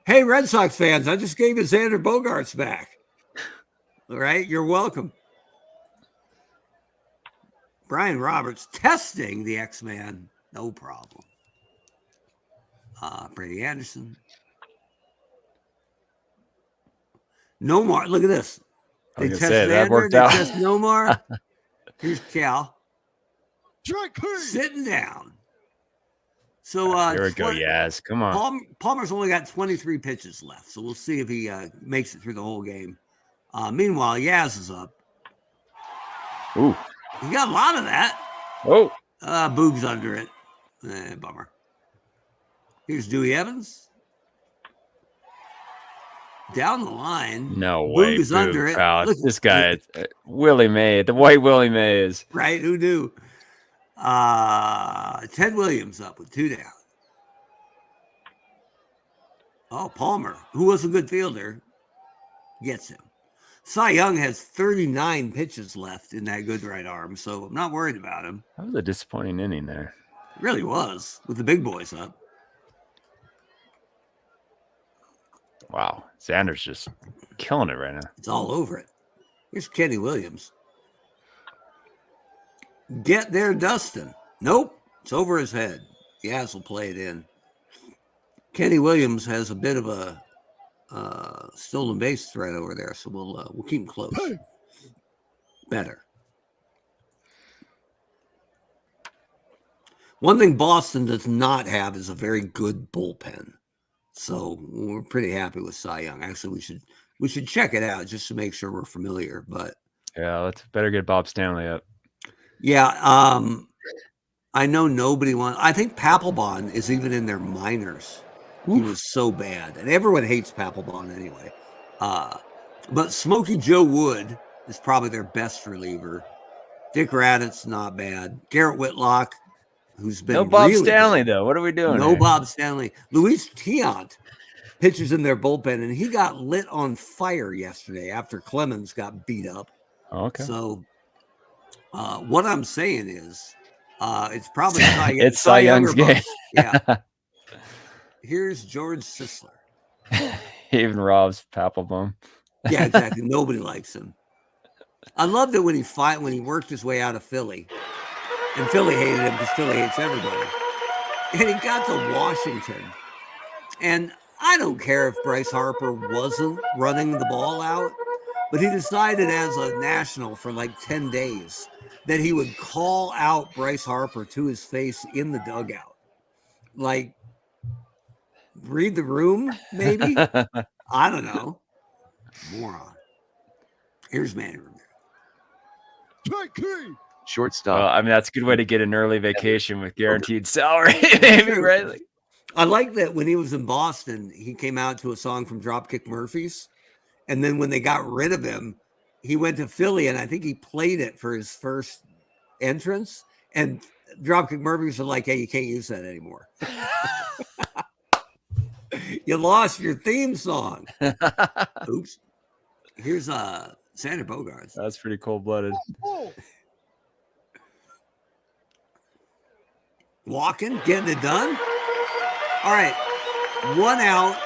Hey, Red Sox fans, I just gave you Xander Bogarts back. All right, you're welcome. Brian Roberts testing the X-Man. No problem. Brady Anderson. Nomar, look at this. They test that Xander, worked they out. test Nomar. Here's Cal. Strike 3. Sitting down. So here we go, Yaz. Come on. Palmer's only got 23 pitches left, so we'll see if he makes it through the whole game. Meanwhile, Yaz is up. Ooh. He got a lot of that. Oh. Boog's under it. Bummer. Here's Dewey Evans. Down the line. No way. Boog is under it. Wow, Look, this guy, Willie May, the white Willie Mays. Right? Who knew? Ted Williams up with 2 down. Oh, Palmer, who was a good fielder, gets him. Cy Young has 39 pitches left in that good right arm, so I'm not worried about him. That was a disappointing inning there. It really was, with the big boys up. Wow. Xander's just killing it right now. It's all over it. Here's Kenny Williams. Get there, Dustin. Nope. It's over his head. Yaz will play it in. Kenny Williams has a bit of a stolen base threat over there, so we'll keep him close. Better. One thing Boston does not have is a very good bullpen. So we're pretty happy with Cy Young. Actually, we should check it out just to make sure we're familiar. But yeah, let's better get Bob Stanley up. Yeah, I know nobody wants. I think Papelbon is even in their minors. Oof. He was so bad, and everyone hates Papelbon anyway. But Smokey Joe Wood is probably their best reliever. Dick Raddatz not bad. Garrett Whitlock, who's been no Bob really Stanley good. Though. What are we doing? No here? Bob Stanley. Luis Tiant pitches in their bullpen, and he got lit on fire yesterday after Clemens got beat up. Okay. So. What I'm saying is, it's probably it's Cy Young's game. Yeah. Here's George Sisler. He even robs Papelbon. Yeah, exactly. Nobody likes him. I loved it when he worked his way out of Philly, and Philly hated him because Philly hates everybody. And he got to Washington, and I don't care if Bryce Harper wasn't running the ball out, but he decided as a national for like 10 days that he would call out Bryce Harper to his face in the dugout. Like, read the room, maybe? I don't know. Moron. Here's Manny Ramirez. Strike 3. Shortstop. Well, I mean, that's a good way to get an early vacation with guaranteed salary, maybe, right? Like, I like that when he was in Boston, he came out to a song from Dropkick Murphys. And then when they got rid of him, he went to Philly, and I think he played it for his first entrance. And Dropkick Murphys are like, hey, you can't use that anymore. You lost your theme song. Oops. Here's Xander Bogaerts. That's pretty cold-blooded. Walking, getting it done. All right. 1 out.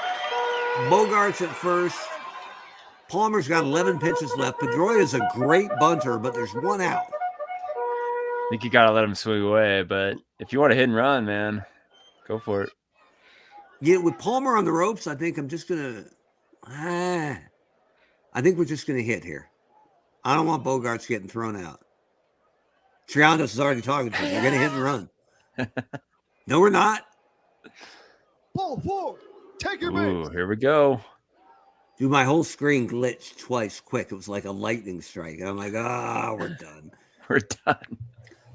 Bogaerts at first. Palmer's got 11 pitches left. Pedroia is a great bunter, but there's 1 out. I think you got to let him swing away, but if you want to hit and run, man, go for it. with Palmer on the ropes, I think I'm just gonna. I think we're just gonna hit here. I don't want Bogarts getting thrown out. Triandos is already talking to him. We're gonna hit and run. No, we're not. Ball 4. Take your Ooh, base. here we go. Dude, my whole screen glitched twice quick. It was like a lightning strike. And I'm like, we're done. We're done.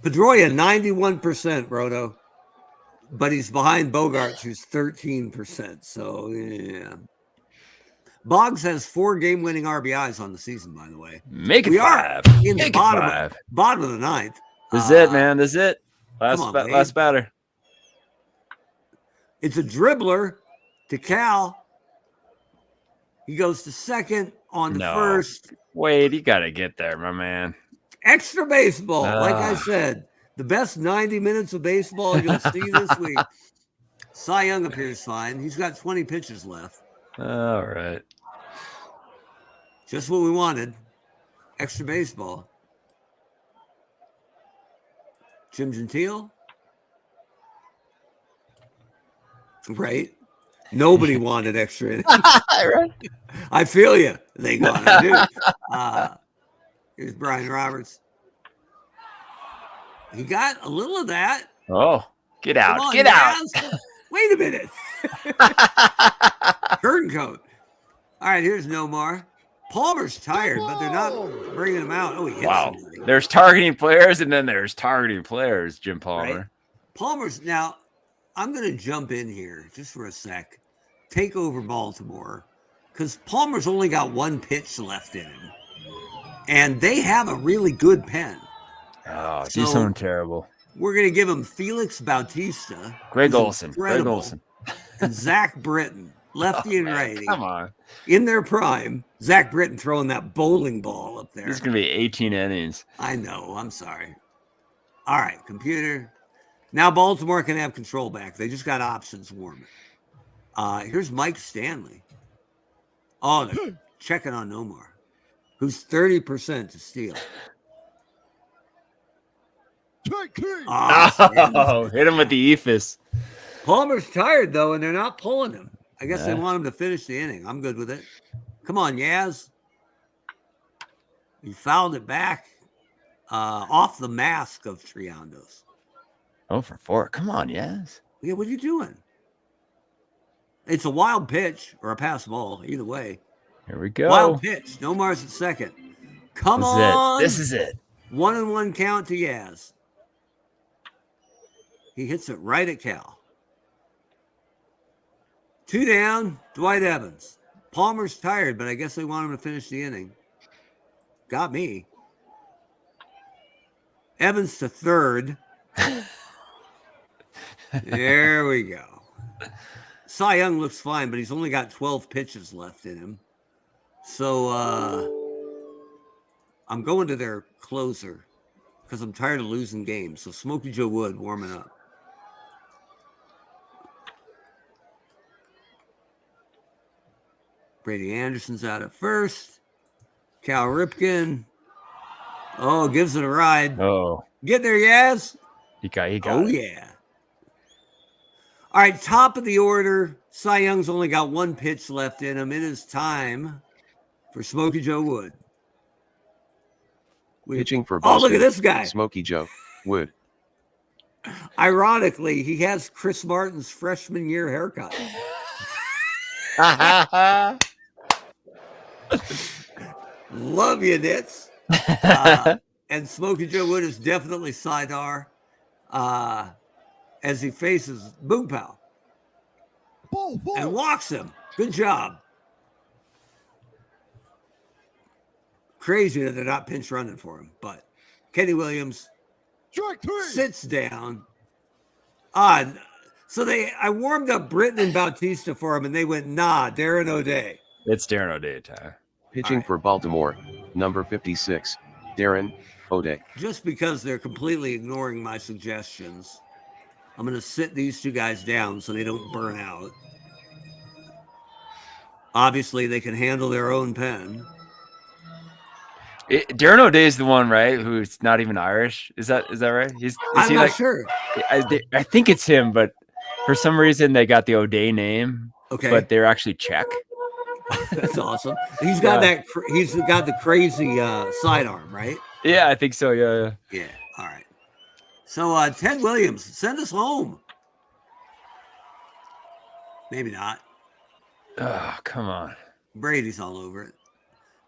Pedroia, 91%, Roto. But he's behind Bogarts, who's 13%. So, yeah. Boggs has 4 game-winning RBIs on the season, by the way. Make it we 5. Are in Make the it 5. bottom of the 9th. This is it, man. This is it. Last batter. It's a dribbler to Cal. He goes to second on the first. Wait, you got to get there, my man. Extra baseball. Like I said, the best 90 minutes of baseball you'll see this week. Cy Young appears fine. He's got 20 pitches left. All right. Just what we wanted. Extra baseball. Jim Gentile. Right. Nobody wanted extra innings. Right. I feel you. They got to do. Here's Brian Roberts. He got a little of that. Oh, get out. On, get out. Wait a minute. Curtain coat. All right, here's Nomar. Palmer's tired, but they're not bringing him out. Oh, he hit somebody. There's targeting players, and then there's targeting players, Jim Palmer. Right? Palmer's now. I'm going to jump in here just for a sec. Take over Baltimore because Palmer's only got 1 pitch left in him. And they have a really good pen. Oh, do something terrible. We're going to give him Felix Bautista. Greg Olson. And Zach Britton, lefty and righty. Come on. In their prime, Zach Britton throwing that bowling ball up there. It's going to be 18 innings. I know. I'm sorry. All right, computer. Now Baltimore can have control back. They just got options warming. Here's Mike Stanley. Oh, they're checking on Nomar, who's 30% to steal. Hit him with the ephus. Palmer's tired, though, and they're not pulling him. I guess they want him to finish the inning. I'm good with it. Come on, Yaz. He fouled it back off the mask of Triandos. 0-for-4. Come on, Yaz. Yeah, what are you doing? It's a wild pitch or a pass ball, either way. Here we go. Wild pitch. Nomar's at second. Come on. This is it. 1-1 count to Yaz. He hits it right at Cal. 2 down, Dwight Evans. Palmer's tired, but I guess they want him to finish the inning. Got me. Evans to third. There we go. Cy Young looks fine, but he's only got 12 pitches left in him. So I'm going to their closer because I'm tired of losing games. So Smokey Joe Wood warming up. Brady Anderson's out at first. Cal Ripken. Oh, gives it a ride. Oh. Get there, Yaz. He got Oh, it. yeah. All right, top of the order. Cy Young's only got 1 pitch left in him. It is time for Smokey Joe Wood. Pitching for Boston. Oh, look at this guy. Smokey Joe Wood. Ironically, he has Chris Martin's freshman year haircut. Love you, Nits. And Smokey Joe Wood is definitely Sidar as he faces Boom Pow and walks him. Good job. Crazy that they're not pinch running for him, but Kenny Williams sits down. So I warmed up Britton and Bautista for him, and they went, nah, Darren O'Day. It's Darren O'Day time. Pitching for Baltimore, number 56, Darren O'Day. Just because they're completely ignoring my suggestions, I'm going to sit these 2 guys down so they don't burn out. Obviously, they can handle their own pen. Darren O'Day is the one, right? Who's not even Irish. Is that right? I'm not sure. I think it's him, but For some reason, they got the O'Day name, but they're actually Czech. That's awesome. He's got he's got the crazy sidearm, right? Yeah, I think so. Yeah. All right. So Ted Williams, send us home. Maybe not. Oh, come on. Brady's all over it.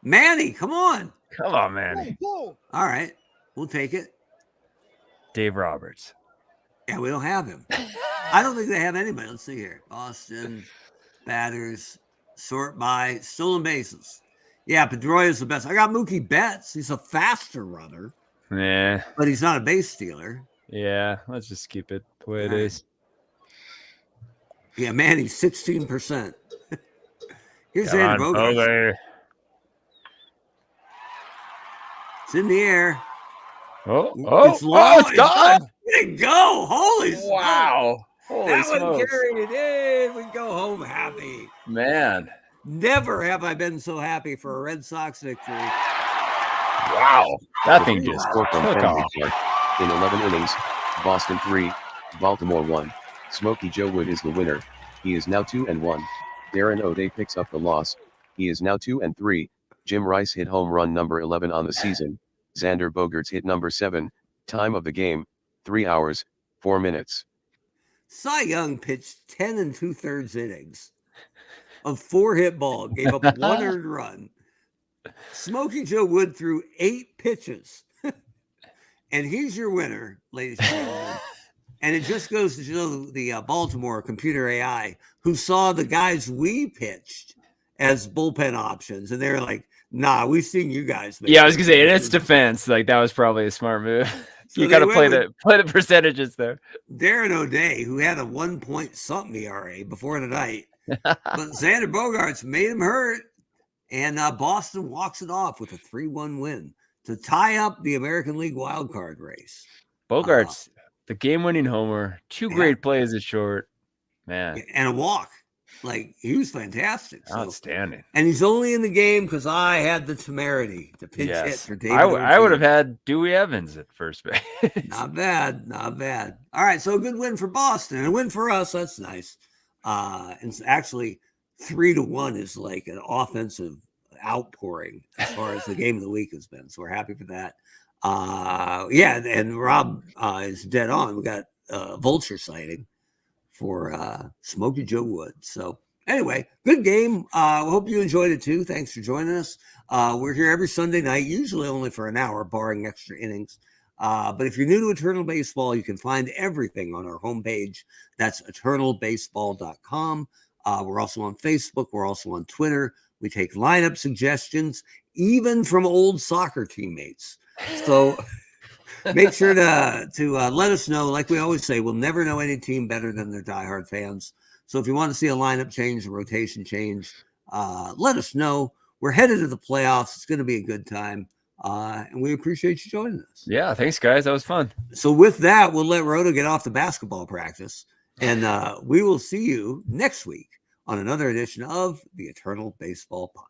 Manny, come on. Come on, Manny. All right. We'll take it. Dave Roberts. Yeah, we don't have him. I don't think they have anybody. Let's see here. Boston, batters, sort by, stolen bases. Yeah, Pedroia's the best. I got Mookie Betts. He's a faster runner. Yeah. But he's not a base stealer. Yeah, let's just keep it the way it is. Yeah, Manny's 16%. Here's Xander Bogaerts. It's in the air. It's long. It's gone. Let go. Holy wow. Holy that smokes. one carried it in. We go home happy. Man. Never have I been so happy for a Red Sox victory. Wow. That thing just took off. In 11 innings, Boston 3, Baltimore 1. Smokey Joe Wood is the winner. He is now 2-1. Darren O'Day picks up the loss. He is now 2-3. Jim Rice hit home run number 11 on the season. Xander Bogaerts hit number 7. Time of the game, 3 hours, 4 minutes. Cy Young pitched 10 2/3 innings of 4-hit ball, gave up 1 earned run. Smokey Joe Wood threw 8 pitches. And he's your winner, ladies and gentlemen. And it just goes to show the Baltimore computer AI, who saw the guys we pitched as bullpen options. And they're like, nah, we've seen you guys. Yeah, I was going to say, in its defense, like that was probably a smart move. So you got to play the percentages there. Darren O'Day, who had a 1 point something ERA before tonight. But Xander Bogaerts made him hurt. And Boston walks it off with a 3-1 win to tie up the American League wildcard race. Bogaerts, the game-winning homer, 2 great plays at short, man, and a walk. Like, he was fantastic. Outstanding. And he's only in the game because I had the temerity to pinch hit for David. I would have had Dewey Evans at first base. Not bad. All right, so a good win for Boston. A win for us. That's nice. And it's actually 3-1 is like an offensive outpouring as far as the game of the week has been. So we're happy for that. And Rob is dead on. We got vulture sighting for Smokey Joe Wood. So anyway, good game. I hope you enjoyed it too. Thanks for joining us. We're here every Sunday night, usually only for an hour, barring extra innings. But if you're new to Eternal Baseball, you can find everything on our homepage. That's eternalbaseball.com. We're also on Facebook. We're also on Twitter. We take lineup suggestions, even from old soccer teammates. So make sure to let us know. Like we always say, we'll never know any team better than their diehard fans. So if you want to see a lineup change, a rotation change, let us know. We're headed to the playoffs. It's going to be a good time. And we appreciate you joining us. Yeah, thanks, guys. That was fun. So with that, we'll let Roto get off the basketball practice. And we will see you next week on another edition of the Eternal Baseball Podcast.